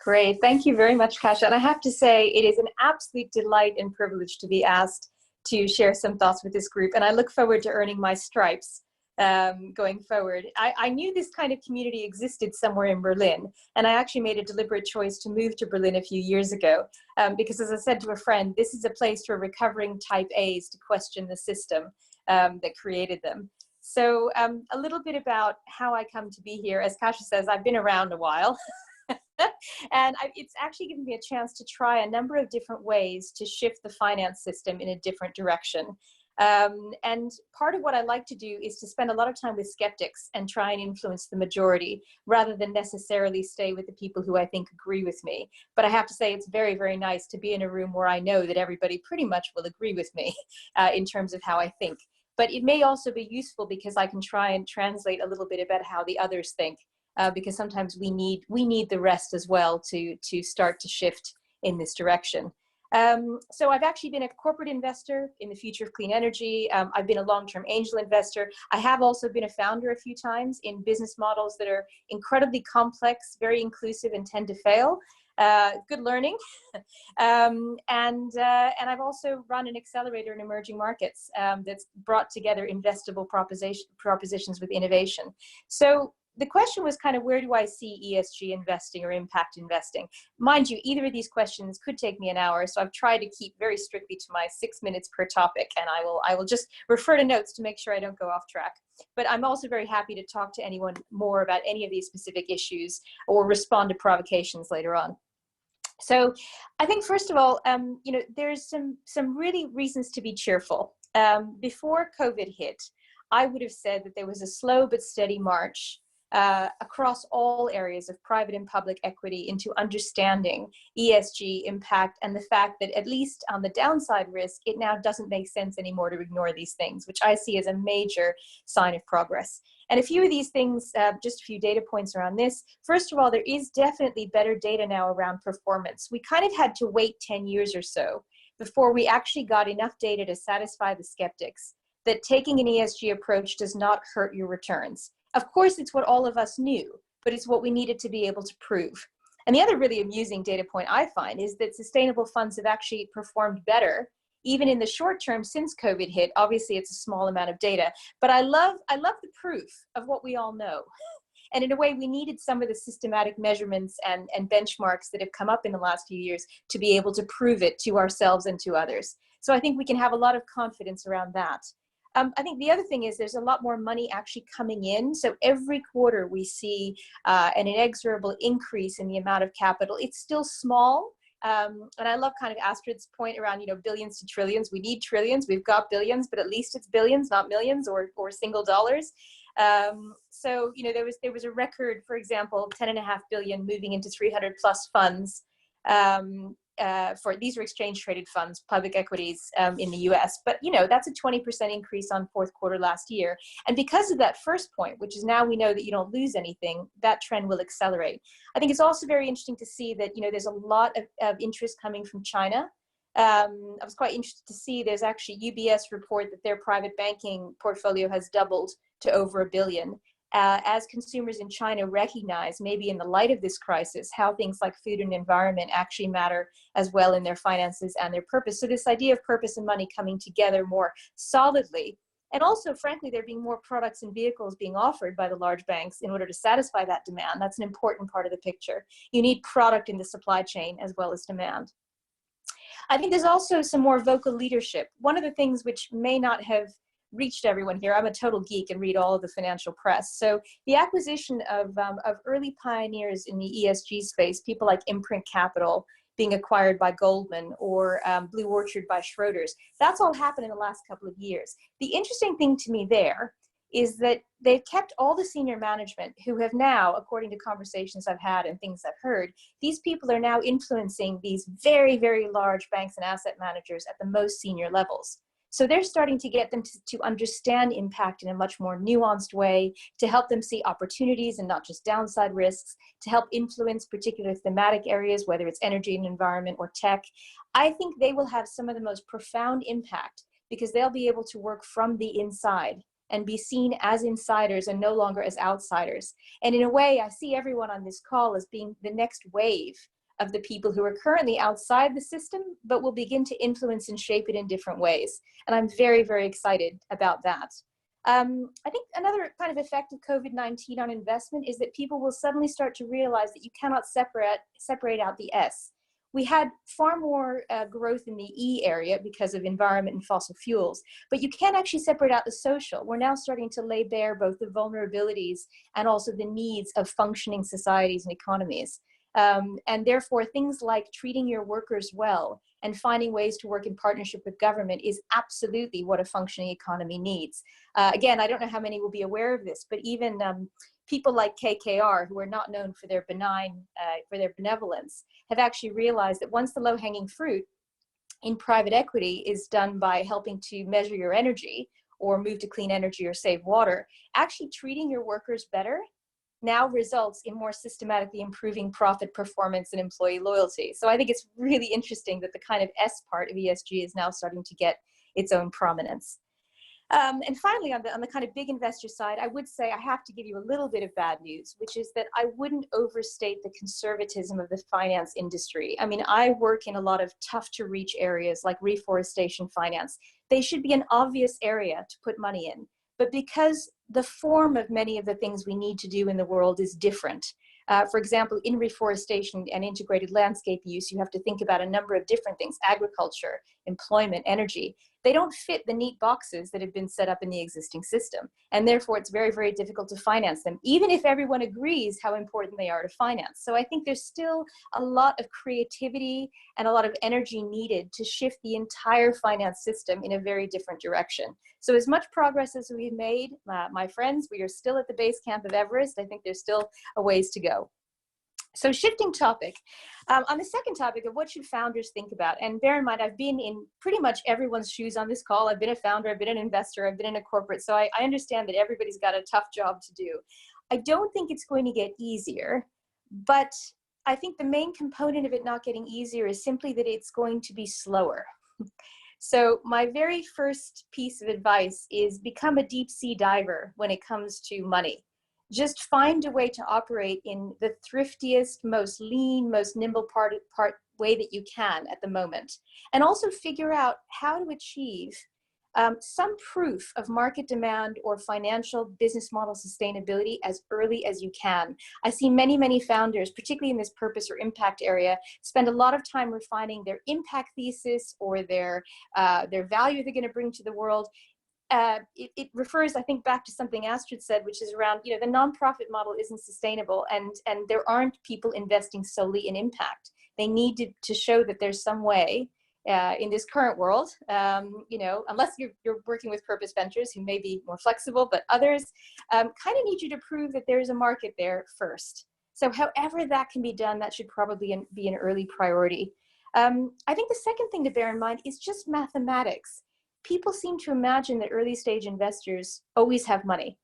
Great, thank you very much, Kasia. And I have to say, it is an absolute delight and privilege to be asked to share some thoughts with this group. And I look forward to earning my stripes going forward. I knew this kind of community existed somewhere in Berlin, and I actually made a deliberate choice to move to Berlin a few years ago, because as I said to a friend, this is a place for recovering type A's to question the system that created them. So a little bit about how I come to be here. As Kasia says, I've been around a while. And it's actually given me a chance to try a number of different ways to shift the finance system in a different direction. And part of what I like to do is to spend a lot of time with skeptics and try and influence the majority, rather than necessarily stay with the people who I think agree with me. But I have to say, it's very, very nice to be in a room where I know that everybody pretty much will agree with me in terms of how I think. But it may also be useful because I can try and translate a little bit about how the others think, because sometimes we need the rest as well to start to shift in this direction. So I've actually been a corporate investor in the future of clean energy. I've been a long-term angel investor. I have also been a founder a few times in business models that are incredibly complex, very inclusive, and tend to fail. Good learning. And I've also run an accelerator in emerging markets that's brought together investable propositions with innovation. So the question was kind of, where do I see ESG investing or impact investing? Mind you, either of these questions could take me an hour, so I've tried to keep very strictly to my 6 minutes per topic, and I will just refer to notes to make sure I don't go off track. But I'm also very happy to talk to anyone more about any of these specific issues or respond to provocations later on. So I think, first of all, you know, there's some really reasons to be cheerful. Before COVID hit, I would have said that there was a slow but steady march across all areas of private and public equity into understanding ESG impact, and the fact that, at least on the downside risk, it now doesn't make sense anymore to ignore these things, which I see as a major sign of progress. And a few of these things, just a few data points around this. First of all, there is definitely better data now around performance. We kind of had to wait 10 years or so before we actually got enough data to satisfy the skeptics that taking an ESG approach does not hurt your returns. Of course, it's what all of us knew, but it's what we needed to be able to prove. And the other really amusing data point I find is that sustainable funds have actually performed better, even in the short term since COVID hit. Obviously, it's a small amount of data, but I love the proof of what we all know. And in a way, we needed some of the systematic measurements and benchmarks that have come up in the last few years to be able to prove it to ourselves and to others. So I think we can have a lot of confidence around that. I think the other thing is there's a lot more money actually coming in. So every quarter we see an inexorable increase in the amount of capital. It's still small. And I love kind of Astrid's point around, you know, billions to trillions. We need trillions. We've got billions, but at least it's billions, not millions or single dollars. So, you know, there was a record, for example, 10.5 billion moving into 300 plus funds. For these are exchange traded funds, public equities in the US, but you know, that's a 20% increase on fourth quarter last year. And because of that first point, which is now we know that you don't lose anything, that trend will accelerate. I think it's also very interesting to see that, you know, there's a lot of interest coming from China. I was quite interested to see there's actually UBS report that their private banking portfolio has doubled to over $1 billion. As consumers in China recognize, maybe in the light of this crisis, how things like food and environment actually matter as well in their finances and their purpose. So this idea of purpose and money coming together more solidly And also, frankly, there being more products and vehicles being offered by the large banks in order to satisfy that demand. That's an important part of the picture. You need product in the supply chain as well as demand. I think there's also some more vocal leadership. One of the things which may not have reached everyone here, I'm a total geek and read all of the financial press. So the acquisition of early pioneers in the ESG space, people like Imprint Capital being acquired by Goldman, or Blue Orchard by Schroders, that's all happened in the last couple of years. The interesting thing to me there is that they've kept all the senior management who have now, according to conversations I've had and things I've heard, these people are now influencing these very, very large banks and asset managers at the most senior levels. So they're starting to get them to understand impact in a much more nuanced way, to help them see opportunities and not just downside risks, to help influence particular thematic areas, whether it's energy and environment or tech. I think they will have some of the most profound impact because they'll be able to work from the inside and be seen as insiders and no longer as outsiders. And in a way, I see everyone on this call as being the next wave of the people who are currently outside the system, but will begin to influence and shape it in different ways. And I'm very, very excited about that. I think another kind of effect of COVID-19 on investment is that people will suddenly start to realize that you cannot separate out the S. We had far more growth in the E area because of environment and fossil fuels, but you can't actually separate out the social. We're now starting to lay bare both the vulnerabilities and also the needs of functioning societies and economies. And therefore, things like treating your workers well and finding ways to work in partnership with government is absolutely what a functioning economy needs. Again, I don't know how many will be aware of this, but even people like KKR, who are not known for their for their benevolence, have actually realized that once the low-hanging fruit in private equity is done by helping to measure your energy or move to clean energy or save water, actually treating your workers better now results in more systematically improving profit performance and employee loyalty. So I think it's really interesting that the kind of S part of ESG is now starting to get its own prominence. And finally, on the kind of big investor side, I would say I have to give you a little bit of bad news, which is that I wouldn't overstate the conservatism of the finance industry. I mean, I work in a lot of tough to reach areas like reforestation finance. They should be an obvious area to put money in. But because the form of many of the things we need to do in the world is different. For example, in reforestation and integrated landscape use, you have to think about a number of different things: agriculture, employment, energy. They don't fit the neat boxes that have been set up in the existing system. And therefore, it's very, very difficult to finance them, even if everyone agrees how important they are to finance. So I think there's still a lot of creativity and a lot of energy needed to shift the entire finance system in a very different direction. So as much progress as we've made, my friends, we are still at the base camp of Everest. I think there's still a ways to go. So shifting topic, on the second topic of what should founders think about, and bear in mind, I've been in pretty much everyone's shoes on this call. I've been a founder, I've been an investor, I've been in a corporate, so I understand that everybody's got a tough job to do. I don't think it's going to get easier, but I think the main component of it not getting easier is simply that it's going to be slower. So my very first piece of advice is become a deep sea diver when it comes to money. Just find a way to operate in the thriftiest, most lean, most nimble part way that you can at the moment. And also figure out how to achieve some proof of market demand or financial business model sustainability as early as you can. I see many, many founders, particularly in this purpose or impact area, spend a lot of time refining their impact thesis or their value they're going to bring to the world. It refers, I think, back to something Astrid said, which is around, the nonprofit model isn't sustainable, and there aren't people investing solely in impact. They need to show that there's some way in this current world, unless you're working with Purpose Ventures, who may be more flexible, but others kind of need you to prove that there's a market there first. So however that can be done, that should probably be an early priority. I think the second thing to bear in mind is just mathematics. People seem to imagine that early stage investors always have money,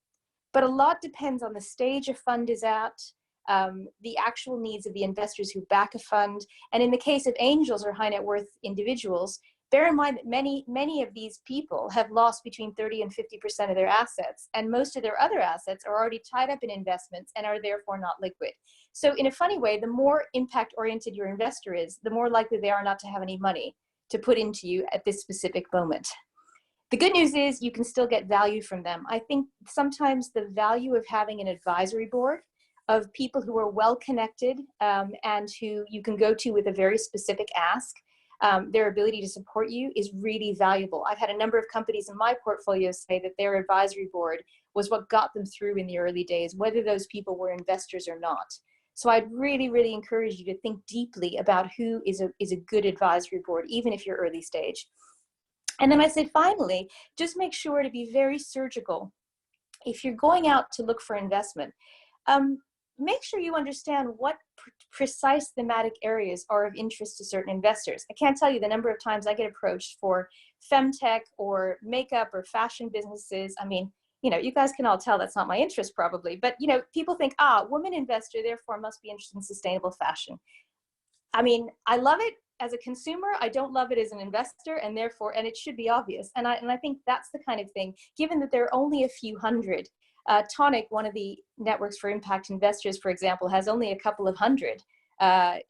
but a lot depends on the stage a fund is at, the actual needs of the investors who back a fund. And in the case of angels or high net worth individuals, bear in mind that many of these people have lost between 30 and 50% of their assets, and most of their other assets are already tied up in investments and are therefore not liquid. So in a funny way, the more impact oriented your investor is, the more likely they are not to have any money to put into you at this specific moment. The good news is you can still get value from them. I think sometimes the value of having an advisory board of people who are well connected and who you can go to with a very specific ask, their ability to support you is really valuable. I've had a number of companies in my portfolio say that their advisory board was what got them through in the early days, whether those people were investors or not. So I'd really, really encourage you to think deeply about who is a good advisory board, even if you're early stage. And then I say, finally, just make sure to be very surgical. If you're going out to look for investment, make sure you understand what precise thematic areas are of interest to certain investors. I can't tell you the number of times I get approached for femtech or makeup or fashion businesses. I mean, you know, you guys can all tell that's not my interest probably, but you know, people think, woman investor, therefore must be interested in sustainable fashion. I mean, I love it as a consumer. I don't love it as an investor, and therefore, and it should be obvious. And I think that's the kind of thing, given that there are only a few hundred. Tonic, one of the networks for impact investors, for example, has only a couple of hundred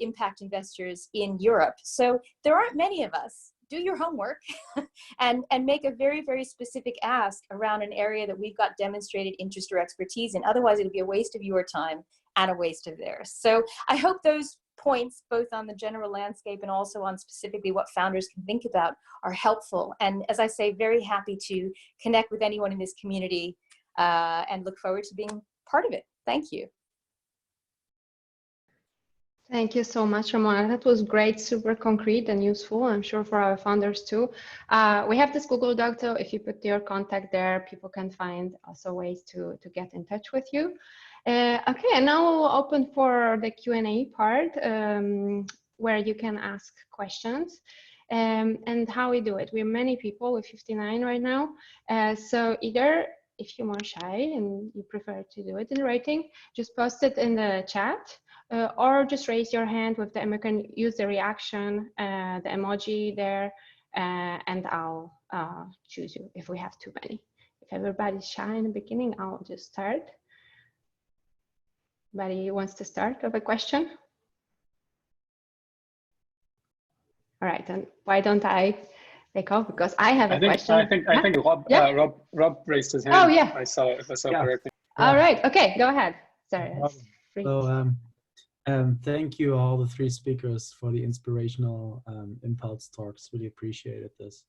impact investors in Europe. So there aren't many of us. Do your homework and make a very, very specific ask around an area that we've got demonstrated interest or expertise in. Otherwise, it'll be a waste of your time and a waste of theirs. So I hope those points, both on the general landscape and also on specifically what founders can think about, are helpful. And as I say, very happy to connect with anyone in this community and look forward to being part of it. Thank you. Thank you so much, Ramona. That was great, super concrete and useful, I'm sure, for our founders too. We have this Google Doc, so if you put your contact there, people can find also ways to get in touch with you. Okay, and now we'll open for the Q&A part, where you can ask questions. And how we do it, we're many people, we're 59 right now. So either if you're more shy and you prefer to do it in writing, just post it in the chat. Or just raise your hand with you can use the reaction, the emoji there, and I'll choose you if we have too many. If everybody's shy in the beginning, I'll just start. Anybody wants to start with a question? All right, and why don't I take off? Because I have a question. I think Rob, yeah? Rob raised his hand. Oh, yeah. If I saw correctly. All right, okay, go ahead. Sorry. So, thank you all the three speakers for the inspirational impulse talks. Really appreciated this.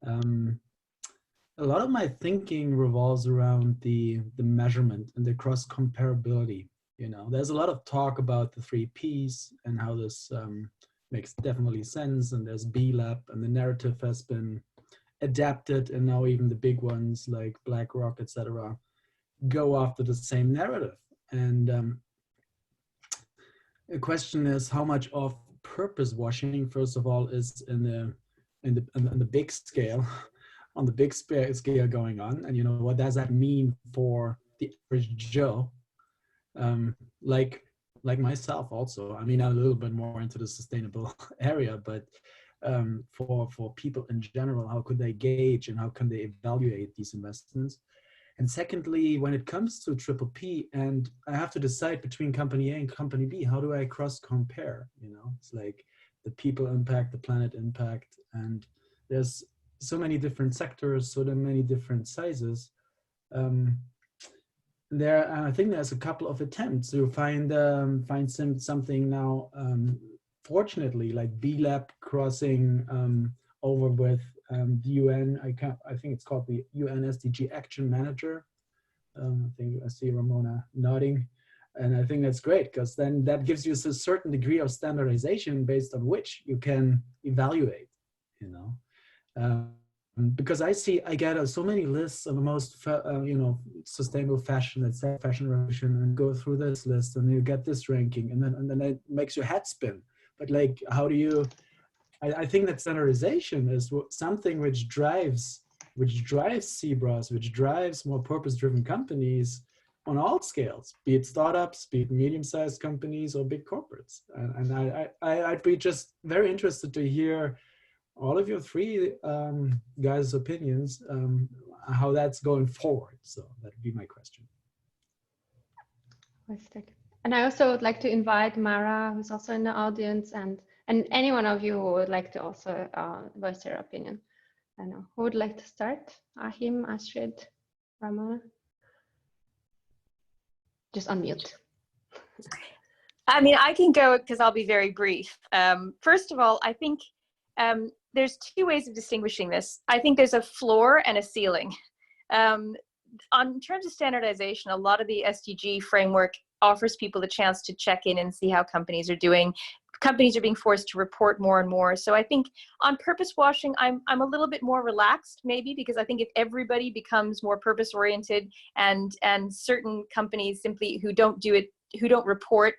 A lot of my thinking revolves around the measurement and the cross comparability. You know, there's a lot of talk about the 3 Ps and how this makes definitely sense. And there's BLAP, and the narrative has been adapted, and now even the big ones like BlackRock, etc., go after the same narrative. And the question is how much of purpose washing, first of all, is in the big scale, on the big scale going on, and you know, what does that mean for the average Joe, like myself also. I mean, I'm a little bit more into the sustainable area, but for people in general, how could they gauge and how can they evaluate these investments? And secondly, when it comes to triple P, and I have to decide between company A and company B, how do I cross compare? You know, it's like the people impact, the planet impact, and there's so many different sectors, so many different sizes. I think there's a couple of attempts to find something now. Fortunately, like BLAP crossing over with the UN, I think it's called the UN SDG Action Manager. I think I see Ramona nodding, and I think that's great, because then that gives you a certain degree of standardization based on which you can evaluate, you know. Because I get so many lists of the most, you know, sustainable fashion, let's say fashion revolution, and go through this list, and you get this ranking, and then it makes your head spin. But like, how do you? I think that standardization is something which drives Zebras, which drives more purpose-driven companies on all scales, be it startups, be it medium-sized companies, or big corporates. And I'd be just very interested to hear all of your three guys' opinions, how that's going forward. So that'd be my question. And I also would like to invite Mara, who's also in the audience, and any one of you who would like to also voice their opinion. I don't know, who would like to start? Achim, Astrid, Ramona? Just unmute. I mean, I can go because I'll be very brief. First of all, I think there's two ways of distinguishing this. I think there's a floor and a ceiling. In terms of standardization, a lot of the SDG framework offers people the chance to check in and see how companies are doing. Companies are being forced to report more and more. So I think on purpose washing, I'm a little bit more relaxed, maybe, because I think if everybody becomes more purpose oriented and certain companies simply who don't report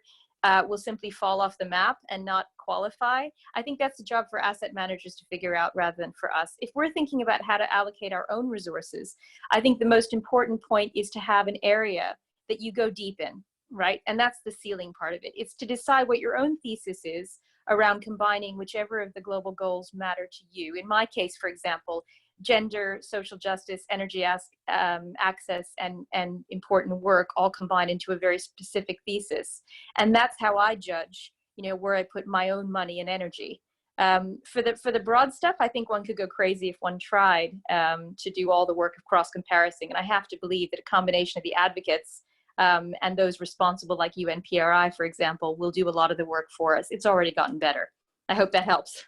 will simply fall off the map and not qualify. I think that's a job for asset managers to figure out rather than for us. If we're thinking about how to allocate our own resources, I think the most important point is to have an area that you go deep in, right? And that's the ceiling part of it. It's to decide what your own thesis is around combining whichever of the global goals matter to you. In my case, for example, gender, social justice, energy access, and important work all combine into a very specific thesis. And that's how I judge, where I put my own money and energy. For the broad stuff, I think one could go crazy if one tried to do all the work of cross-comparison. And I have to believe that a combination of the advocates and those responsible like UNPRI, for example, will do a lot of the work for us. It's already gotten better. I hope that helps.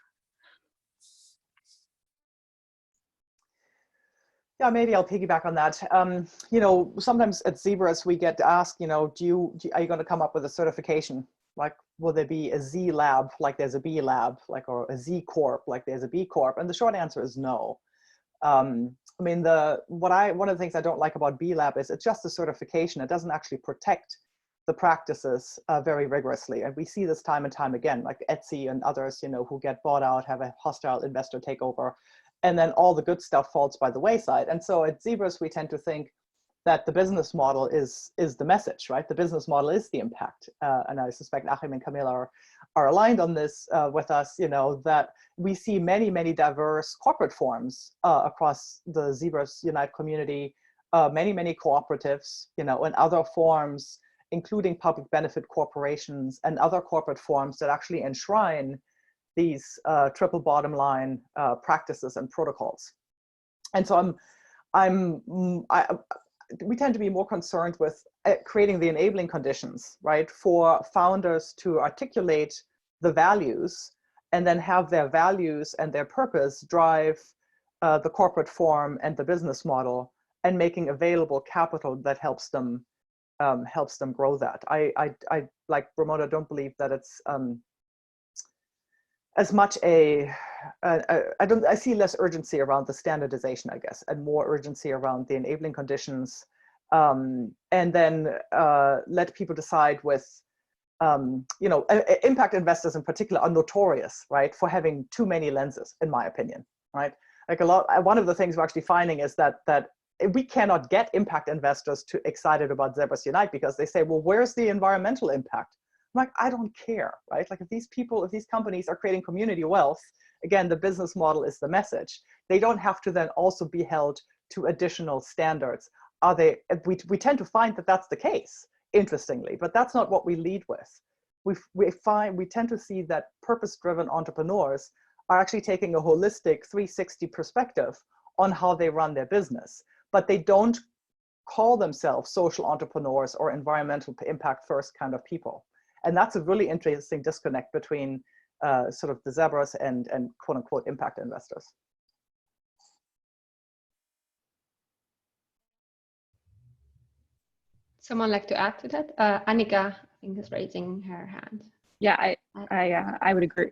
Yeah, maybe I'll piggyback on that. Sometimes at Zebras we get asked, are you going to come up with a certification? Like, will there be a Z lab like there's a B lab, or a Z Corp like there's a B Corp? And the short answer is no. One of the things I don't like about B Lab is it's just a certification. It doesn't actually protect the practices very rigorously. And we see this time and time again, like Etsy and others, who get bought out, have a hostile investor takeover, and then all the good stuff falls by the wayside. And so at Zebras, we tend to think that the business model is the message, right? The business model is the impact. And I suspect Achim and Camilla are aligned on this with us, that we see many, many diverse corporate forms across the ZebrasUnite community, many, many cooperatives, and other forms, including public benefit corporations and other corporate forms that actually enshrine these triple bottom line practices and protocols. And so we tend to be more concerned with creating the enabling conditions, right, for founders to articulate the values and then have their values and their purpose drive the corporate form and the business model, and making available capital that helps them grow that. I like Ramona, don't believe that it's as much I see less urgency around the standardization, I guess, and more urgency around the enabling conditions, and then let people decide with, impact investors in particular are notorious, right, for having too many lenses, in my opinion, right? Like one of the things we're actually finding is that we cannot get impact investors too excited about ZebrasUnite because they say, well, where's the environmental impact? I'm like, I don't care, right? Like if these companies are creating community wealth, again, the business model is the message. They don't have to then also be held to additional standards. We tend to find that that's the case, interestingly, but that's not what we lead with. We tend to see that purpose-driven entrepreneurs are actually taking a holistic 360 perspective on how they run their business, but they don't call themselves social entrepreneurs or environmental impact first kind of people. And that's a really interesting disconnect between sort of the Zebras and quote unquote impact investors. Someone like to add to that? Annika, I think, is raising her hand. Yeah, I would agree.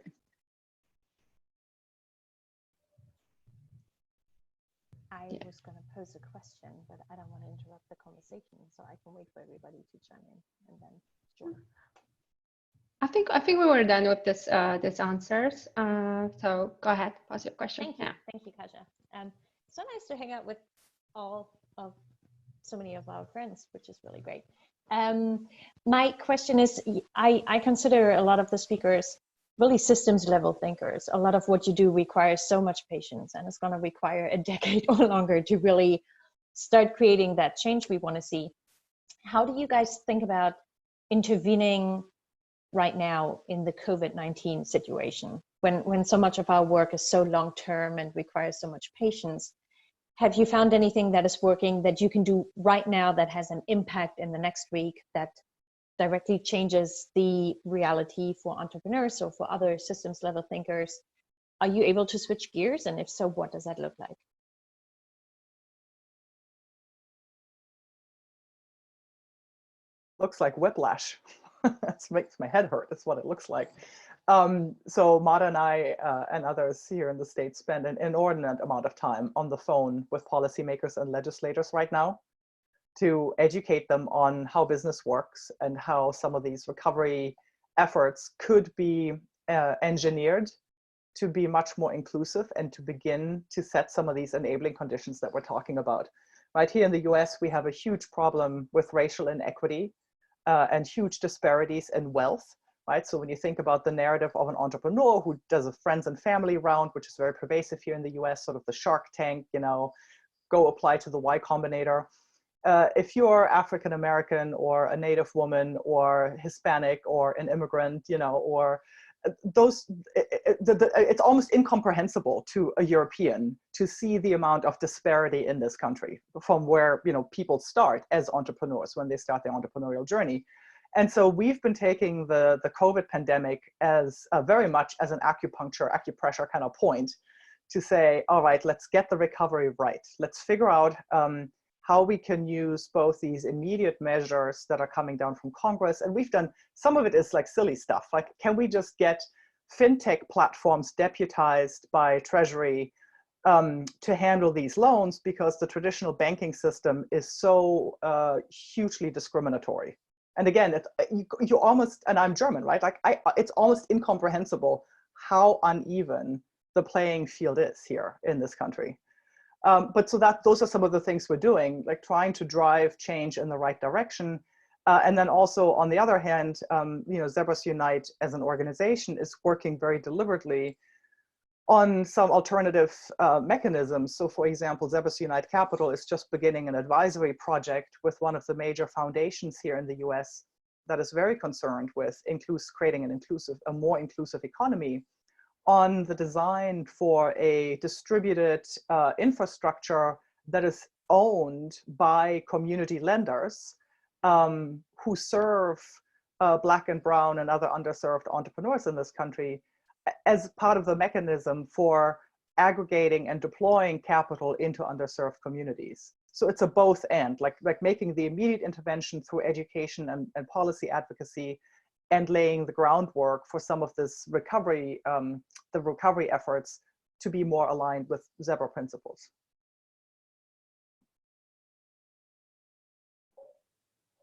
I was going to pose a question, but I don't want to interrupt the conversation, so I can wait for everybody to chime in, and then sure. I think we were done with this answers. So go ahead, pose your question. Thank you, thank you, Kasia. So nice to hang out with so many of our friends, which is really great. My question is, I consider a lot of the speakers really systems level thinkers. A lot of what you do requires so much patience, and it's going to require a decade or longer to really start creating that change we want to see. How do you guys think about intervening right now in the COVID-19 situation? when so much of our work is so long-term and requires so much patience. Have you found anything that is working that you can do right now that has an impact in the next week that directly changes the reality for entrepreneurs or for other systems level thinkers? Are you able to switch gears? And if so, what does that look like? Looks like whiplash. That makes my head hurt. That's what it looks like. So Mata and I and others here in the States spend an inordinate amount of time on the phone with policymakers and legislators right now to educate them on how business works and how some of these recovery efforts could be engineered to be much more inclusive and to begin to set some of these enabling conditions that we're talking about. Right here in the US, we have a huge problem with racial inequity and huge disparities in wealth. Right? So when you think about the narrative of an entrepreneur who does a friends and family round, which is very pervasive here in the US, sort of the Shark Tank, you know, go apply to the Y Combinator. If you're African American or a Native woman or Hispanic or an immigrant, you know, or those, it's almost incomprehensible to a European to see the amount of disparity in this country from where, you know, people start as entrepreneurs when they start their entrepreneurial journey. And so we've been taking the COVID pandemic as very much as an acupressure kind of point to say, all right, let's get the recovery right. Let's figure out how we can use both these immediate measures that are coming down from Congress. And we've done, some of it is like silly stuff. Like, can we just get fintech platforms deputized by Treasury to handle these loans, because the traditional banking system is so hugely discriminatory. And again, you almost, and I'm German, right? Like it's almost incomprehensible how uneven the playing field is here in this country. But so those are some of the things we're doing, like trying to drive change in the right direction. And then also on the other hand, you know, ZebrasUnite as an organization is working very deliberately on some alternative mechanisms. So for example, ZebrasUnite Capital is just beginning an advisory project with one of the major foundations here in the US that is very concerned with creating a more inclusive economy, on the design for a distributed infrastructure that is owned by community lenders who serve Black and brown and other underserved entrepreneurs in this country, as part of the mechanism for aggregating and deploying capital into underserved communities. So it's a both and, like making the immediate intervention through education and policy advocacy, and laying the groundwork for some of this recovery, the recovery efforts to be more aligned with Zebra principles.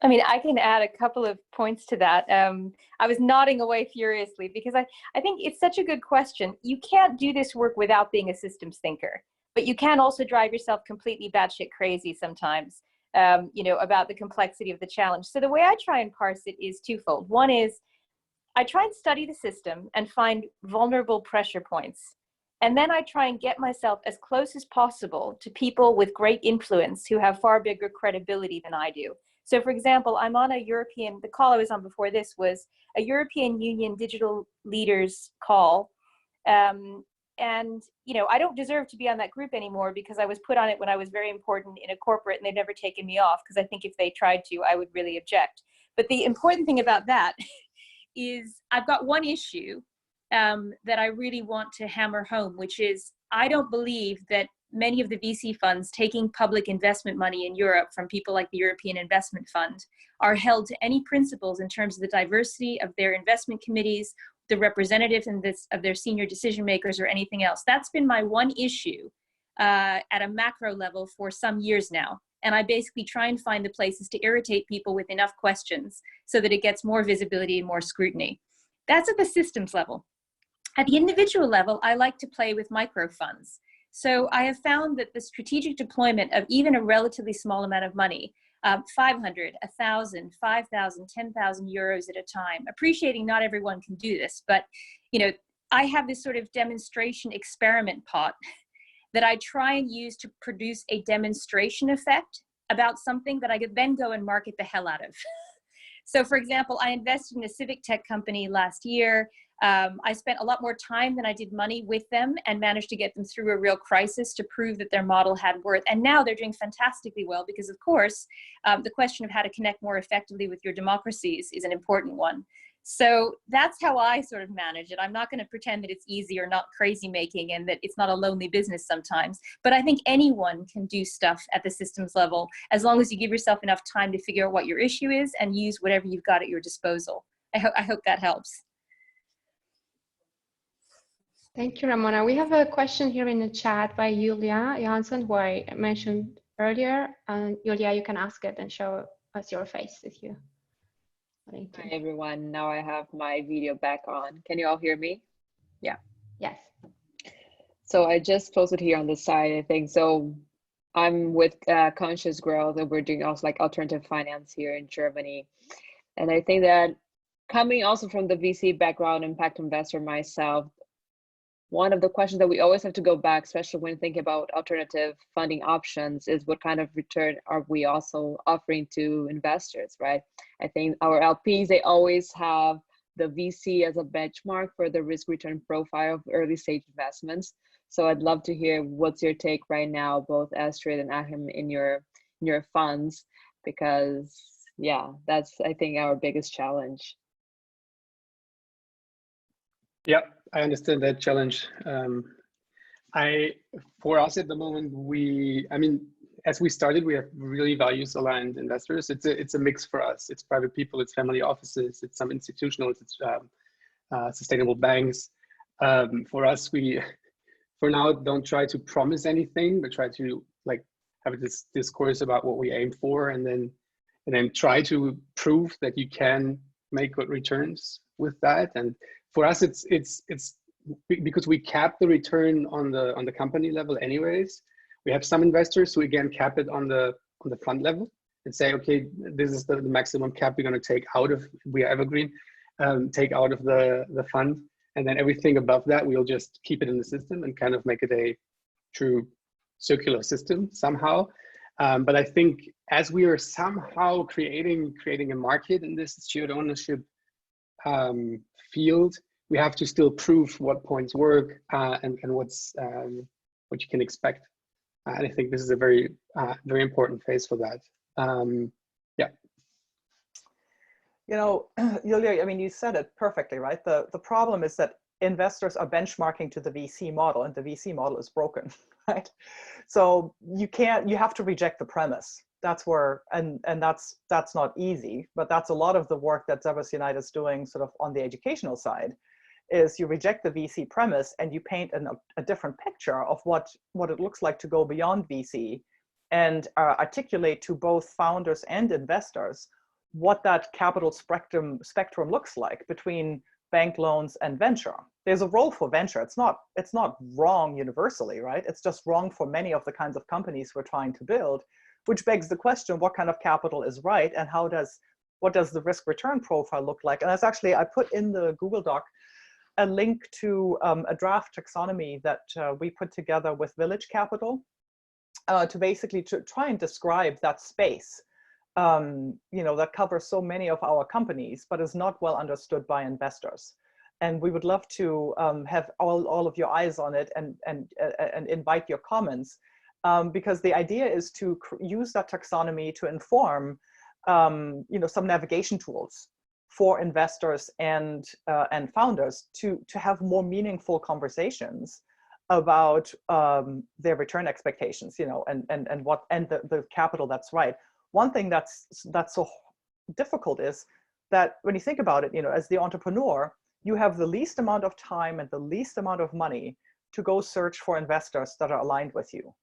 I mean, I can add a couple of points to that. I was nodding away furiously because I think it's such a good question. You can't do this work without being a systems thinker, but you can also drive yourself completely batshit crazy sometimes, you know, about the complexity of the challenge. So the way I try and parse it is twofold. One is I try and study the system and find vulnerable pressure points. And then I try and get myself as close as possible to people with great influence who have far bigger credibility than I do. So for example, I'm on a European, the call I was on before this was a European Union digital leaders call. And, you know, I don't deserve to be on that group anymore because I was put on it when I was very important in a corporate and they've never taken me off, because I think if they tried to, I would really object. But the important thing about that is I've got one issue that I really want to hammer home, which is I don't believe that many of the VC funds taking public investment money in Europe from people like the European Investment Fund are held to any principles in terms of the diversity of their investment committees, the representatives of their senior decision makers, or anything else. That's been my one issue at a macro level for some years now. And I basically try and find the places to irritate people with enough questions so that it gets more visibility and more scrutiny. That's at the systems level. At the individual level, I like to play with micro funds. So I have found that the strategic deployment of even a relatively small amount of money, 500, 1,000, 5,000, 10,000 euros at a time, appreciating not everyone can do this, but you know, I have this sort of demonstration experiment pot that I try and use to produce a demonstration effect about something that I could then go and market the hell out of. So for example, I invested in a civic tech company last year. I spent a lot more time than I did money with them and managed to get them through a real crisis to prove that their model had worth. And now they're doing fantastically well because, of course, the question of how to connect more effectively with your democracies is an important one. So that's how I sort of manage it. I'm not going to pretend that it's easy or not crazy making and that it's not a lonely business sometimes. But I think anyone can do stuff at the systems level as long as you give yourself enough time to figure out what your issue is and use whatever you've got at your disposal. I hope that helps. Thank you, Ramona. We have a question here in the chat by Julia Johansson, who I mentioned earlier. Julia, you can ask it and show us your face if you. Hi everyone, now I have my video back on. Can you all hear me? Yeah. Yes. So I just posted here on the side, I think. So I'm with Conscious Growth and we're doing also like alternative finance here in Germany. And I think that coming also from the VC background, impact investor myself, one of the questions that we always have to go back, especially when thinking about alternative funding options, is what kind of return are we also offering to investors, right? I think our LPs, they always have the VC as a benchmark for the risk return profile of early stage investments. So I'd love to hear what's your take right now, both Astrid and Achim, in your funds, because yeah, that's I think our biggest challenge. Yeah, I understand that challenge. For us at the moment, I mean, as we started, we have really values aligned investors. It's a mix for us. It's private people, it's family offices, it's some institutionals, it's sustainable banks. For us, we for now don't try to promise anything, but try to like have this discourse about what we aim for, and then try to prove that you can make good returns with that. And for us, it's because we cap the return on the company level anyways. We have some investors who again cap it on the fund level and say, okay, this is the maximum cap we're going to take out of, we are evergreen, take out of the fund, and then everything above that we'll just keep it in the system and kind of make it a true circular system somehow. But I think as we are somehow creating a market in this shared ownership field, we have to still prove what points work and what you can expect. And I think this is a very important phase for that. Yeah. You know, Julia, I mean, you said it perfectly, right? The problem is that investors are benchmarking to the VC model, and the VC model is broken, right? So you have to reject the premise. That's where, and that's not easy, but that's a lot of the work that ZebrasUnite is doing sort of on the educational side, is you reject the VC premise and you paint a different picture of what it looks like to go beyond VC and articulate to both founders and investors what that capital spectrum looks like between bank loans and venture. There's a role for venture. It's not wrong universally, right? It's just wrong for many of the kinds of companies we're trying to build, which begs the question, what kind of capital is right, and what does the risk return profile look like? And that's actually, I put in the Google Doc a link to a draft taxonomy that we put together with Village Capital to basically try and describe that space, you know, that covers so many of our companies, but is not well understood by investors. And we would love to have all of your eyes on it and invite your comments, because the idea is to use that taxonomy to inform, you know, some navigation tools for investors and founders to have more meaningful conversations about their return expectations, you know, and the capital that's right. One thing that's so difficult is that when you think about it, you know, as the entrepreneur, you have the least amount of time and the least amount of money to go search for investors that are aligned with you.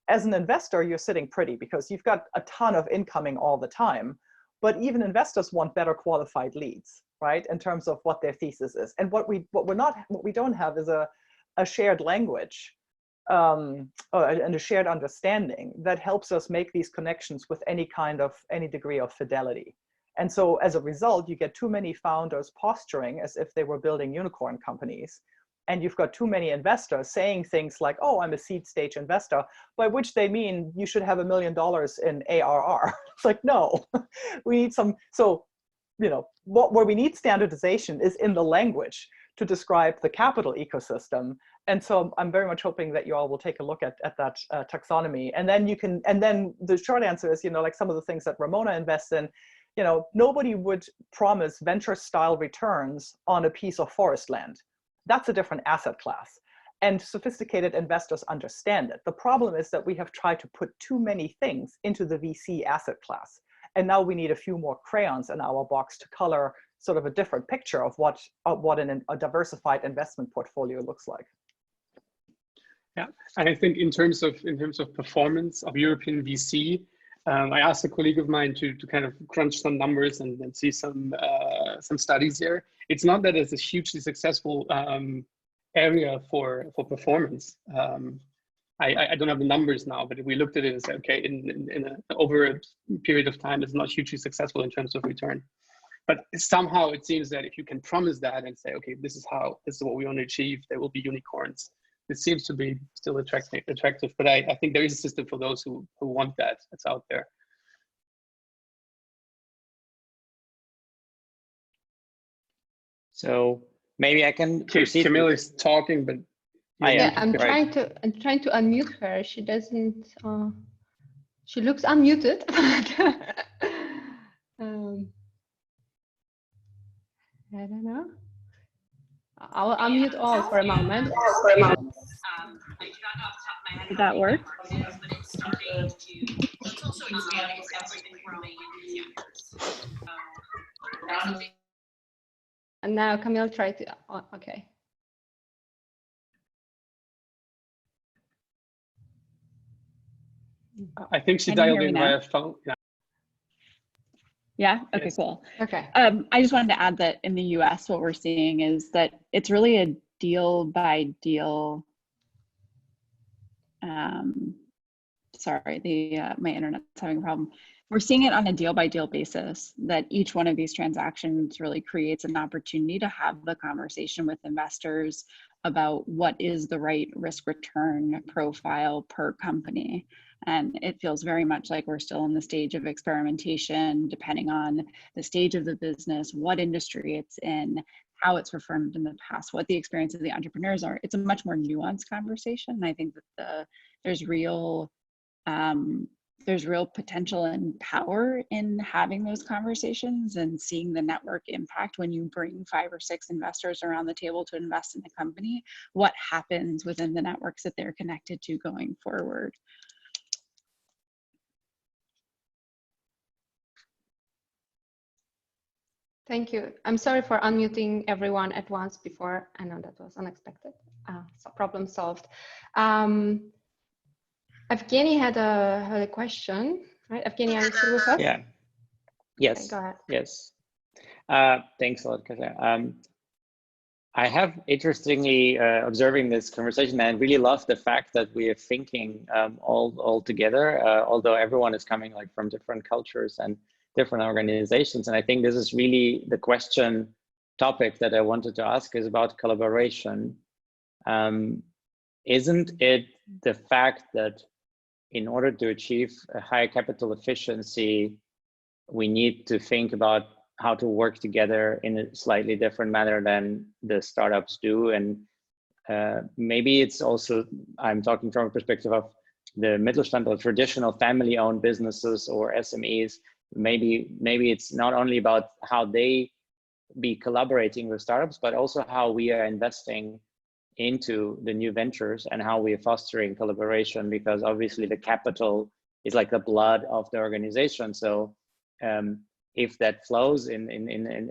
As an investor, you're sitting pretty because you've got a ton of incoming all the time. But even investors want better qualified leads, right? In terms of what their thesis is. And what we don't have is a shared language and a shared understanding that helps us make these connections with any degree of fidelity. And so as a result, you get too many founders posturing as if they were building unicorn companies. And you've got too many investors saying things like, oh, I'm a seed stage investor, by which they mean you should have $1 million in ARR. It's like, no, we need some, so, you know, where we need standardization is in the language to describe the capital ecosystem. And so I'm very much hoping that you all will take a look at that taxonomy. And then you can, and then the short answer is, you know, like some of the things that Ramona invests in, you know, nobody would promise venture style returns on a piece of forest land. That's a different asset class. And sophisticated investors understand it. The problem is that we have tried to put too many things into the VC asset class. And now we need a few more crayons in our box to color sort of a different picture of what a diversified investment portfolio looks like. Yeah, and I think in terms of performance of European VC, I asked a colleague of mine to kind of crunch some numbers and see some studies there. It's not that it's a hugely successful area for performance. I don't have the numbers now, but if we looked at it and said, okay, over a period of time, it's not hugely successful in terms of return. But somehow it seems that if you can promise that and say, okay, this is what we want to achieve, there will be unicorns. It seems to be still attractive, but I think there is a system for those who want that. It's out there. So maybe I can proceed. Camille is talking, but yeah, I'm trying to unmute her. She doesn't. She looks unmuted. I don't know. I'll unmute all for a moment. Did that work? And now Camille tried to. Okay. I think she dialed in via phone. Yeah. Yeah. Okay. Yes. Cool. Okay. I just wanted to add that in the U.S., what we're seeing is that it's really a deal by deal. Sorry, my internet's having a problem. We're seeing it on a deal by deal basis, that each one of these transactions really creates an opportunity to have the conversation with investors about what is the right risk return profile per company. And it feels very much like we're still in the stage of experimentation, depending on the stage of the business, what industry it's in, how it's performed in the past, what the experience of the entrepreneurs are. It's a much more nuanced conversation. And I think that there's real potential and power in having those conversations and seeing the network impact when you bring 5 or 6 investors around the table to invest in the company, what happens within the networks that they're connected to going forward. Thank you. I'm sorry for unmuting everyone at once before. I know that was unexpected. So problem solved. Evgeny had a question, right? Evgeny, are you still with us? Yeah. Yes. Okay, go ahead. Yes. Thanks a lot, Kasia. I have interestingly observing this conversation and really love the fact that we are thinking all together, although everyone is coming like from different cultures and different organizations. And I think this is really the topic that I wanted to ask is about collaboration. Isn't it the fact that in order to achieve a high capital efficiency, we need to think about how to work together in a slightly different manner than the startups do? And maybe it's also, I'm talking from a perspective of the Mittelstand or traditional family-owned businesses or SMEs. Maybe it's not only about how they be collaborating with startups, but also how we are investing into the new ventures and how we are fostering collaboration, because obviously the capital is like the blood of the organization. So if that flows in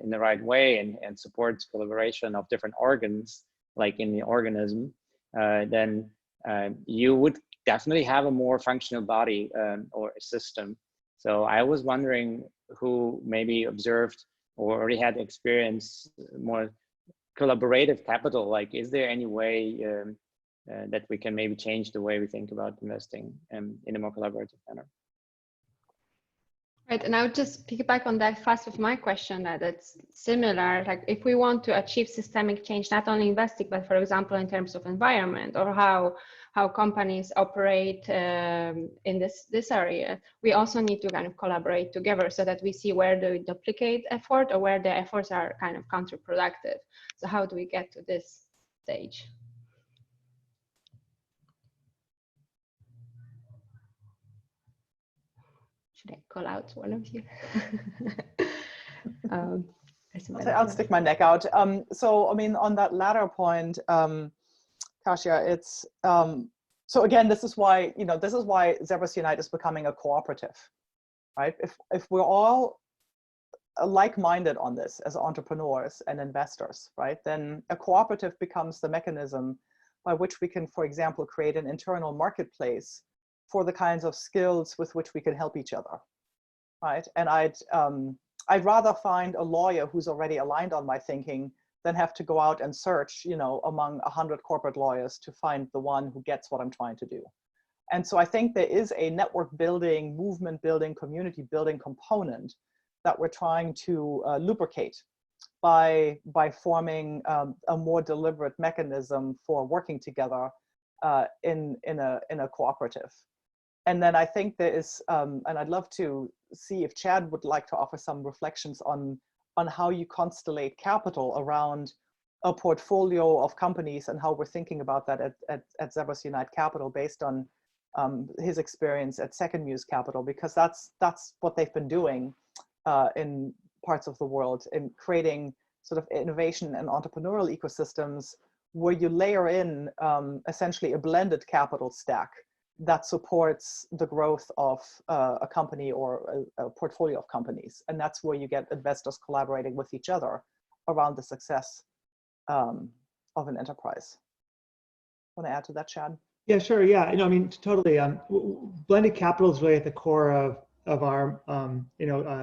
the right way and supports collaboration of different organs, like in the organism, then you would definitely have a more functional body or a system. So I was wondering who maybe observed or already had experience more collaborative capital. Like, is there any way that we can maybe change the way we think about investing in a more collaborative manner? Right, and I would just piggyback on that fast with my question that it's similar. Like if we want to achieve systemic change, not only investing, but for example, in terms of environment or how companies operate in this area, we also need to kind of collaborate together so that we see where do we duplicate effort or where the efforts are kind of counterproductive. So how do we get to this stage? Should I call out one of you? I'll stick my neck out. So, I mean, on that latter point, Kasia, it's, so again, this is why, you know, this is why ZebrasUnite is becoming a cooperative, right? If we're all like-minded on this as entrepreneurs and investors, right, then a cooperative becomes the mechanism by which we can, for example, create an internal marketplace for the kinds of skills with which we can help each other, right? And I'd rather find a lawyer who's already aligned on my thinking than have to go out and search, you know, among 100 corporate lawyers to find the one who gets what I'm trying to do. And so I think there is a network building, movement building, community building component that we're trying to lubricate by forming a more deliberate mechanism for working together in a cooperative. And then I think there is, and I'd love to see if Chad would like to offer some reflections on how you constellate capital around a portfolio of companies and how we're thinking about that at ZebrasUnite Capital based on his experience at Second Muse Capital, because that's what they've been doing in parts of the world, in creating sort of innovation and entrepreneurial ecosystems where you layer in essentially a blended capital stack that supports the growth of a company or a portfolio of companies. And that's where you get investors collaborating with each other around the success of an enterprise. Want to add to that, Chad? Yeah, sure. Yeah, you know, I mean, totally. Blended capital is really at the core of our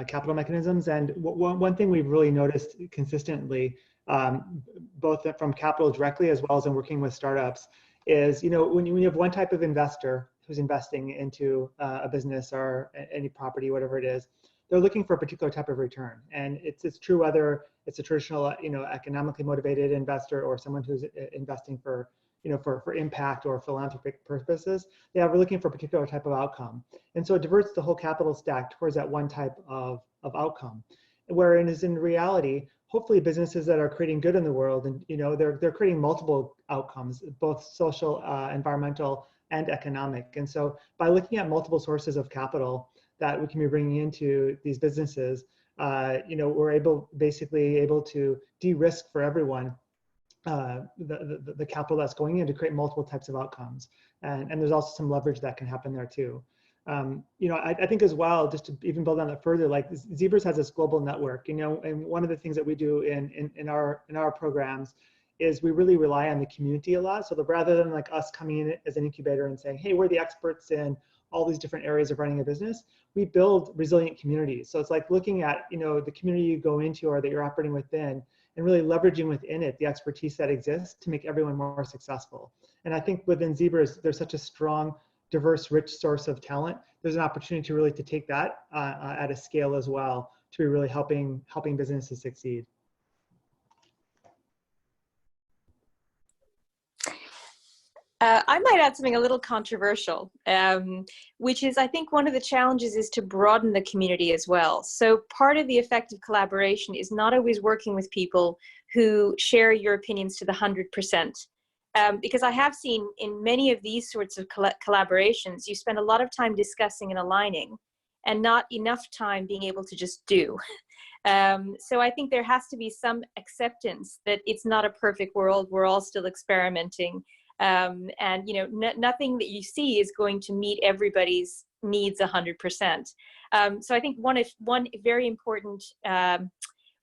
capital mechanisms. And one thing we've really noticed consistently, both from capital directly as well as in working with startups, is, you know, when you have one type of investor who's investing into a business or any property, whatever it is, they're looking for a particular type of return. And it's true whether it's a traditional, you know, economically motivated investor or someone who's investing for, you know, for impact or philanthropic purposes. Yeah, we're looking for a particular type of outcome. And so it diverts the whole capital stack towards that one type of outcome. Whereas in reality, hopefully businesses that are creating good in the world, and you know, they're creating multiple outcomes, both social, environmental, and economic. And so by looking at multiple sources of capital that we can be bringing into these businesses, you know, we're basically able to de-risk for everyone the capital that's going in to create multiple types of outcomes. And there's also some leverage that can happen there too. You know, I think as well, just to even build on that further, like Zebras has this global network, you know, and one of the things that we do in our programs is we really rely on the community a lot. So rather than like us coming in as an incubator and saying, hey, we're the experts in all these different areas of running a business, we build resilient communities. So it's like looking at, you know, the community you go into or that you're operating within, and really leveraging within it the expertise that exists to make everyone more successful. And I think within Zebras, there's such a strong, diverse, rich source of talent. There's an opportunity to really take that at a scale as well to be really helping businesses succeed. I might add something a little controversial, which is I think one of the challenges is to broaden the community as well. So part of the effective collaboration is not always working with people who share your opinions to the 100%. Because I have seen in many of these sorts of collaborations, you spend a lot of time discussing and aligning and not enough time being able to just do. So I think there has to be some acceptance that it's not a perfect world. We're all still experimenting. And you know, nothing that you see is going to meet everybody's needs 100%. So I think one very important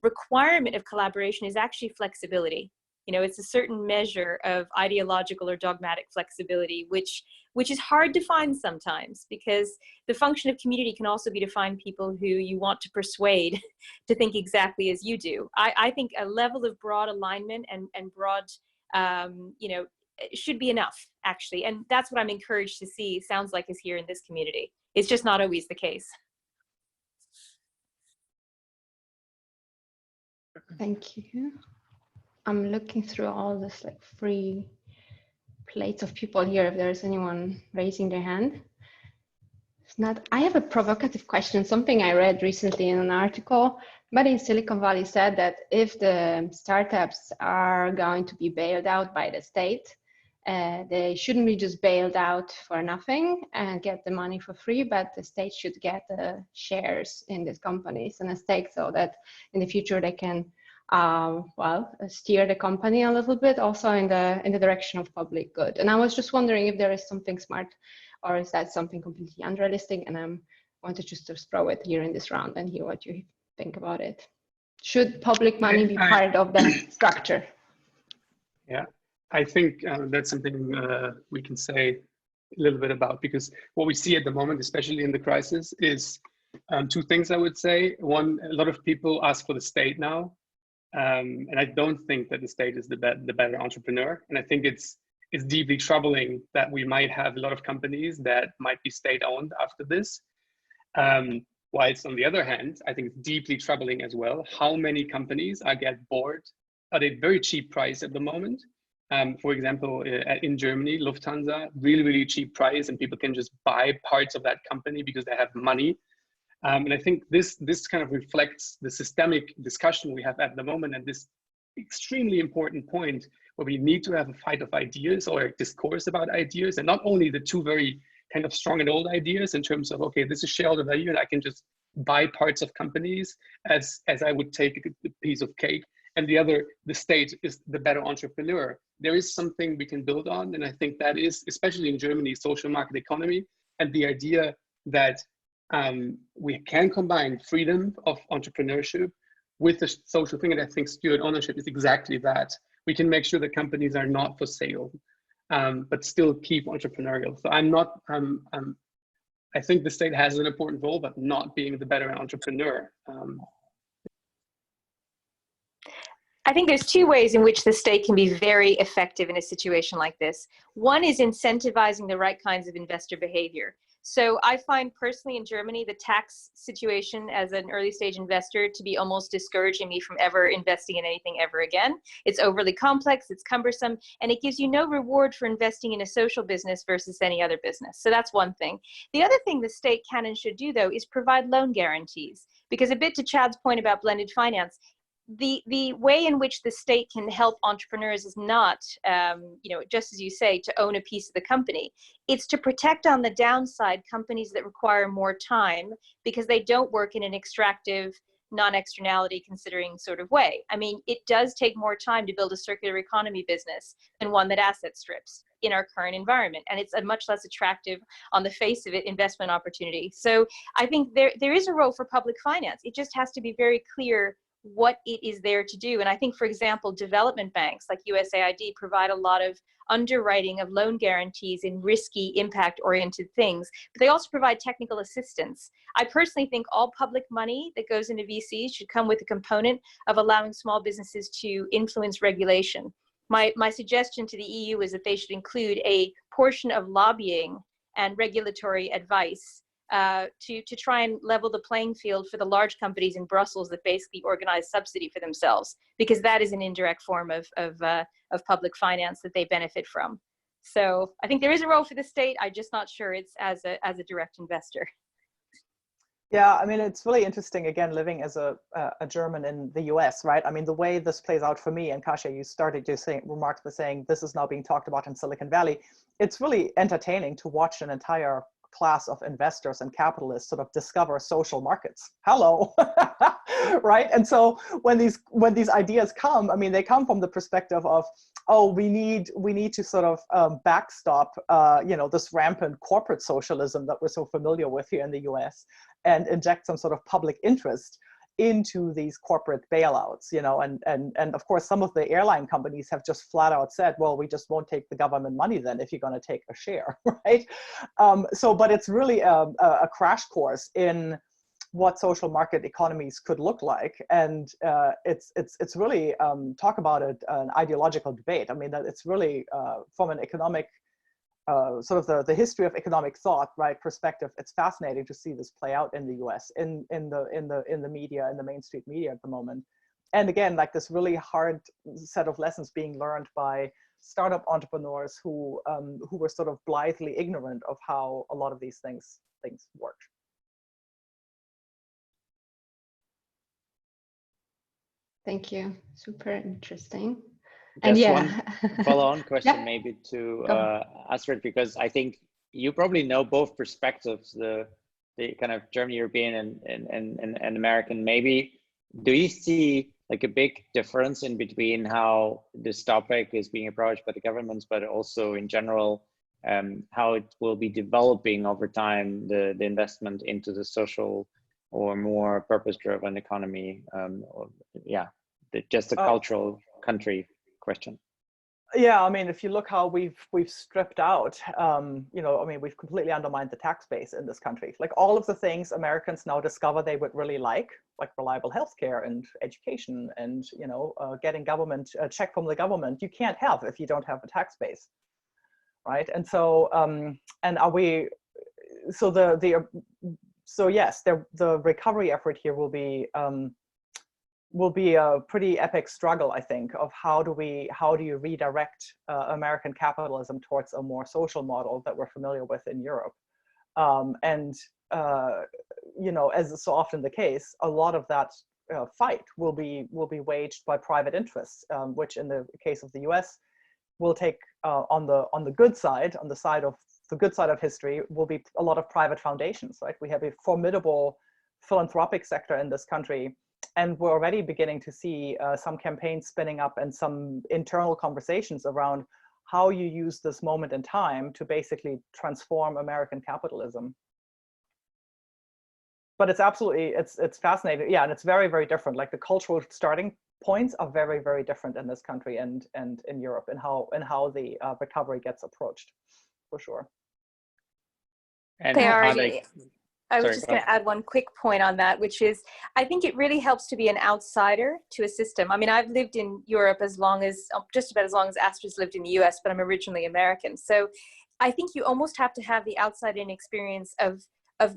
requirement of collaboration is actually flexibility. You know, it's a certain measure of ideological or dogmatic flexibility, which is hard to find sometimes, because the function of community can also be to find people who you want to persuade to think exactly as you do. I think a level of broad alignment and broad, you know, should be enough, actually. And that's what I'm encouraged to see, sounds like, is here in this community. It's just not always the case. Thank you. I'm looking through all this like free plates of people here. If there's anyone raising their hand. It's not. I have a provocative question, something I read recently in an article. But in Silicon Valley said that if the startups are going to be bailed out by the state, they shouldn't be just bailed out for nothing and get the money for free, but the state should get shares in these companies and a stake, so that in the future they can, well, steer the company a little bit also in the direction of public good. And I was just wondering if there is something smart, or is that something completely unrealistic? And I wanted just to throw it here in this round and hear what you think about it. Should public money be part of the structure? Yeah, I think that's something we can say a little bit about, because what we see at the moment, especially in the crisis, is two things I would say. One, a lot of people ask for the state now, and I don't think that the state is the better entrepreneur. And I think it's deeply troubling that we might have a lot of companies that might be state-owned after this. Whilst on the other hand, I think it's deeply troubling as well how many companies get bought at a very cheap price at the moment. For example, in Germany, Lufthansa, really, really cheap price, and people can just buy parts of that company because they have money. And I think this kind of reflects the systemic discussion we have at the moment, and this extremely important point where we need to have a fight of ideas or a discourse about ideas, and not only the two very kind of strong and old ideas in terms of, okay, this is shareholder value and I can just buy parts of companies as I would take a piece of cake. And the other, the state is the better entrepreneur. There is something we can build on. And I think that is, especially in Germany, social market economy, and the idea that we can combine freedom of entrepreneurship with the social thing. And I think steward ownership is exactly that. We can make sure that companies are not for sale, but still keep entrepreneurial. So I think the state has an important role, but not being the better entrepreneur. I think there's two ways in which the state can be very effective in a situation like this. One is incentivizing the right kinds of investor behavior. So I find personally in Germany, the tax situation as an early stage investor to be almost discouraging me from ever investing in anything ever again. It's overly complex, it's cumbersome, and it gives you no reward for investing in a social business versus any other business. So that's one thing. The other thing the state can and should do, though, is provide loan guarantees. Because a bit to Chad's point about blended finance, the way in which the state can help entrepreneurs is not, just as you say, to own a piece of the company. It's to protect on the downside companies that require more time because they don't work in an extractive, non-externality considering sort of way. I mean, it does take more time to build a circular economy business than one that asset strips in our current environment. And it's a much less attractive, on the face of it, investment opportunity. So I think there is a role for public finance. It just has to be very clear what it is there to do. And I think, for example, development banks like USAID provide a lot of underwriting of loan guarantees in risky, impact-oriented things, but they also provide technical assistance. I personally think all public money that goes into VCs should come with a component of allowing small businesses to influence regulation. My suggestion to the EU is that they should include a portion of lobbying and regulatory advice to try and level the playing field for the large companies in Brussels that basically organize subsidy for themselves, because that is an indirect form of public finance that they benefit from. So I think there is a role for the state. I'm just not sure it's as a direct investor. Yeah, I mean, it's really interesting, again, living as a German in the US, right? I mean, the way this plays out for me, and Kasia, you started your remarks by saying this is now being talked about in Silicon Valley. It's really entertaining to watch an entire class of investors and capitalists sort of discover social markets. Hello, right? And so when these ideas come, I mean, they come from the perspective of, oh, we need to sort of backstop, this rampant corporate socialism that we're so familiar with here in the US, and inject some sort of public interest into these corporate bailouts, and of course, some of the airline companies have just flat out said, well, we just won't take the government money then if you're going to take a share, right? But it's really a crash course in what social market economies could look like, and it's really talk about an ideological debate. I mean, that it's really from an economic sort of the history of economic thought, right, perspective. It's fascinating to see this play out in the U.S. in the media, in the mainstream media at the moment. again, like this really hard set of lessons being learned by startup entrepreneurs who were sort of blithely ignorant of how a lot of these things work. Thank you. Super interesting. Just and yeah, one follow-on question yeah. maybe to Astrid, because I think you probably know both perspectives, the kind of German, European, and American. Maybe do you see like a big difference in between how this topic is being approached by the governments, but also in general, how it will be developing over time, the investment into the social or more purpose-driven economy? Just a cultural country question. Yeah, I mean, if you look how we've stripped out, you know, I mean, we've completely undermined the tax base in this country. Like all of the things Americans now discover they would really like reliable healthcare and education and, you know, getting a check from the government, you can't have if you don't have a tax base, right? And so, so yes, the recovery effort here will be a pretty epic struggle, I think, of how do you redirect American capitalism towards a more social model that we're familiar with in Europe. You know, as is so often the case, a lot of that fight will be waged by private interests, which in the case of the US will take on the good side, on the side of the good side of history, will be a lot of private foundations, right? We have a formidable philanthropic sector in this country. And we're already beginning to see some campaigns spinning up and some internal conversations around how you use this moment in time to basically transform American capitalism. But it's absolutely, it's fascinating. Yeah, and it's very, very different. Like the cultural starting points are very, very different in this country and in Europe, and how the recovery gets approached, for sure. And they are. I was Sorry, just going to add one quick point on that, which is, I think it really helps to be an outsider to a system. I mean, I've lived in Europe as long as, just about as long as Astrid's lived in the US, but I'm originally American. So I think you almost have to have the outside-in experience of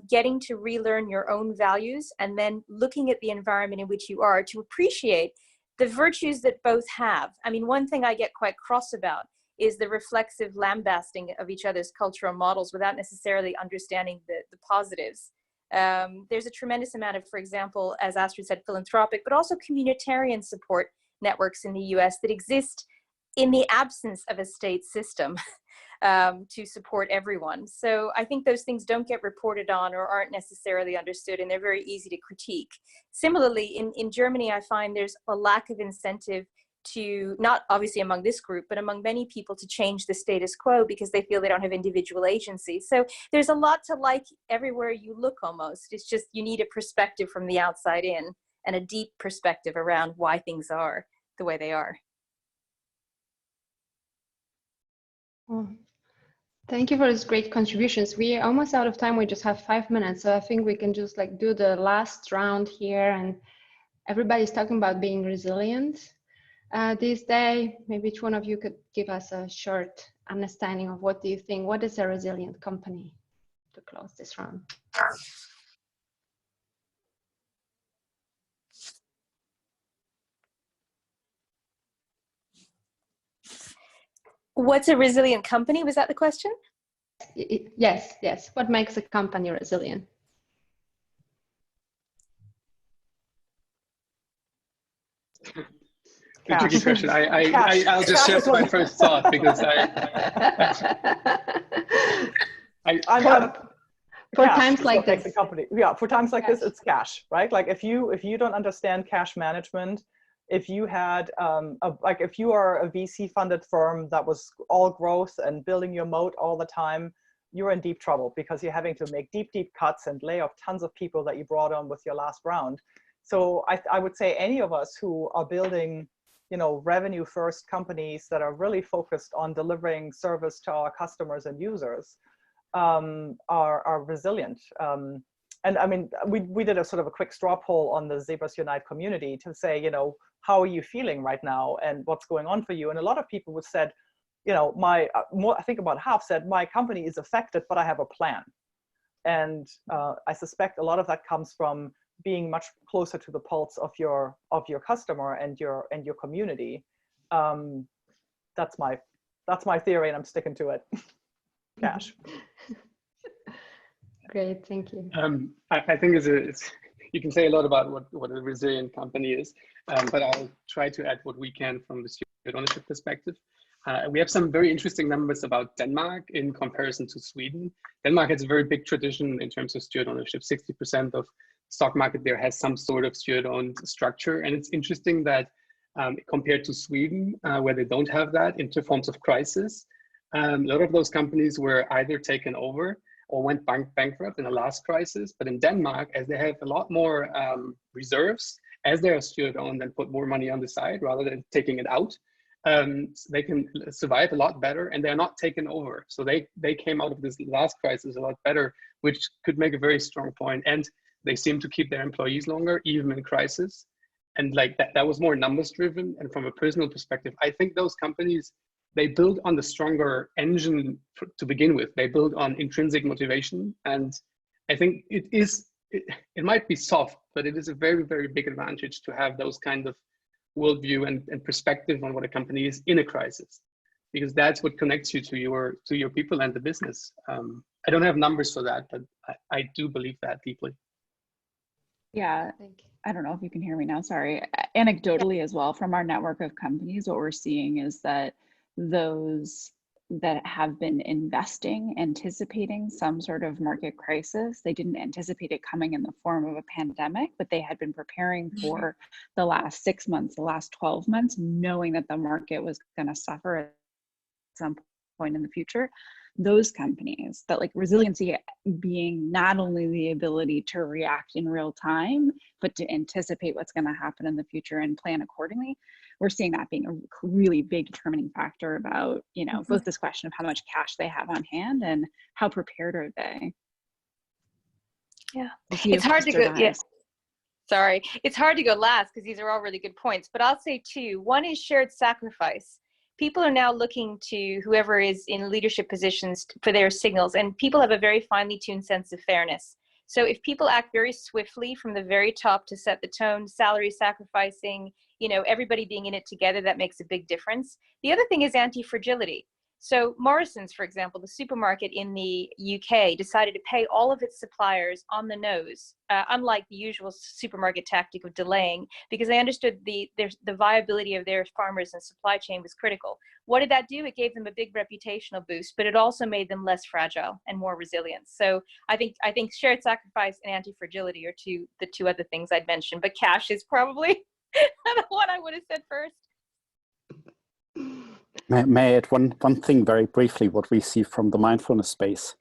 getting to relearn your own values and then looking at the environment in which you are to appreciate the virtues that both have. I mean, one thing I get quite cross about is the reflexive lambasting of each other's cultural models without necessarily understanding the positives. There's a tremendous amount of, for example, as Astrid said, philanthropic, but also communitarian support networks in the US that exist in the absence of a state system to support everyone. So I think those things don't get reported on or aren't necessarily understood, and they're very easy to critique. Similarly, in Germany, I find there's a lack of incentive to, not obviously among this group, but among many people, to change the status quo because they feel they don't have individual agency. So there's a lot to like everywhere you look almost. It's just you need a perspective from the outside in and a deep perspective around why things are the way they are. Well, thank you for these great contributions. We're almost out of time. We just have 5 minutes. So I think we can just like do the last round here, and everybody's talking about being resilient. This day, maybe each one of you could give us a short understanding of what do you think, what is a resilient company, to close this round. What's a resilient company? Was that the question? Yes, yes. What makes a company resilient? A tricky question. I'll just share my first thought because for times like this. The company. Yeah, for times like this, it's cash, right? Like if you don't understand cash management, if you had if you are a VC funded firm that was all growth and building your moat all the time, you're in deep trouble because you're having to make deep cuts and lay off tons of people that you brought on with your last round. So I would say any of us who are building, you know, revenue first companies that are really focused on delivering service to our customers and users are resilient. And I mean, we did a sort of a quick straw poll on the ZebrasUnite community to say, you know, how are you feeling right now and what's going on for you? And a lot of people would said, you know, I think about half said, my company is affected, but I have a plan. And I suspect a lot of that comes from being much closer to the pulse of your customer and your community. That's my theory, and I'm sticking to it. Cash. Great, thank you. I think you can say a lot about what a resilient company is, but I'll try to add what we can from the steward ownership perspective. We have some very interesting numbers about Denmark in comparison to Sweden. Denmark has a very big tradition in terms of steward ownership. 60% of stock market there has some sort of steward-owned structure, and it's interesting that compared to Sweden, where they don't have that, into forms of crisis, a lot of those companies were either taken over or went bankrupt in the last crisis. But in Denmark, as they have a lot more reserves, as they are steward-owned and put more money on the side rather than taking it out, they can survive a lot better, and they're not taken over. So they came out of this last crisis a lot better, which could make a very strong point. And they seem to keep their employees longer, even in crisis. And like that was more numbers driven. And from a personal perspective, I think those companies, they build on the stronger engine to begin with. They build on intrinsic motivation. And I think it might be soft, but it is a very, very big advantage to have those kind of worldview and perspective on what a company is in a crisis, because that's what connects you to your people and the business. I don't have numbers for that, but I do believe that deeply. Yeah, I don't know if you can hear me now, sorry. Anecdotally as well, from our network of companies, what we're seeing is that those that have been investing, anticipating some sort of market crisis, they didn't anticipate it coming in the form of a pandemic, but they had been preparing for the last 6 months, the last 12 months, knowing that the market was going to suffer at some point in the future. Those companies, that like resiliency being not only the ability to react in real time, but to anticipate what's going to happen in the future and plan accordingly, we're seeing that being a really big determining factor about, you know, both this question of how much cash they have on hand and how prepared are they. Yeah, it's hard to go. Yes. Sorry, it's hard to go last because these are all really good points. But I'll say two. One is shared sacrifice. People are now looking to whoever is in leadership positions for their signals, and people have a very finely tuned sense of fairness. So if people act very swiftly from the very top to set the tone, salary sacrificing, you know, everybody being in it together, that makes a big difference. The other thing is anti-fragility. So Morrison's, for example, the supermarket in the UK, decided to pay all of its suppliers on the nose, unlike the usual supermarket tactic of delaying, because they understood the viability of their farmers and supply chain was critical. What did that do? It gave them a big reputational boost, but it also made them less fragile and more resilient. So I think shared sacrifice and anti-fragility are the two other things I'd mention, but cash is probably the one I would have said first. May I add one thing very briefly, what we see from the mindfulness space.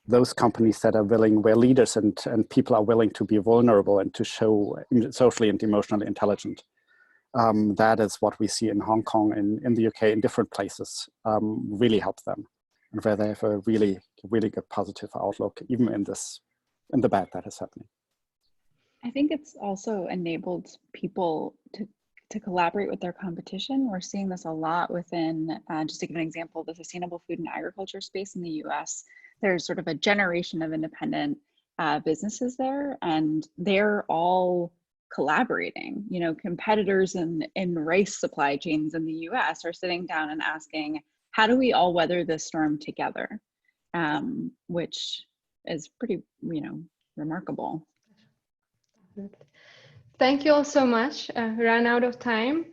Those companies that are willing, where leaders and people are willing to be vulnerable and to show socially and emotionally intelligent. That is what we see in Hong Kong, in the UK, in different places, really help them. And where they have a really, really good positive outlook, even in the bad that is happening. I think it's also enabled people to collaborate with their competition. We're seeing this a lot within, just to give an example, the sustainable food and agriculture space in the US. There's sort of a generation of independent businesses there, and they're all collaborating. You know, competitors in rice supply chains in the US are sitting down and asking, how do we all weather this storm together? Which is pretty, you know, remarkable. Thank you all so much. We ran out of time.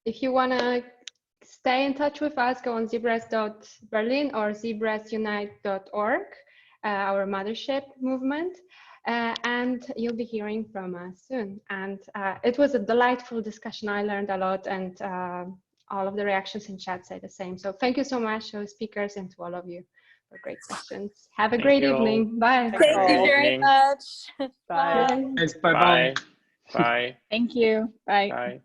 If you want to stay in touch with us, go on zebras.berlin or ZebrasUnite.org, our mothership movement, and you'll be hearing from us soon. And it was a delightful discussion. I learned a lot, and all of the reactions in chat say the same. So thank you so much to speakers and to all of you for great questions. Have a great evening. Bye. Thank you very much. Bye. Bye. Bye. Thank you. Bye. Bye.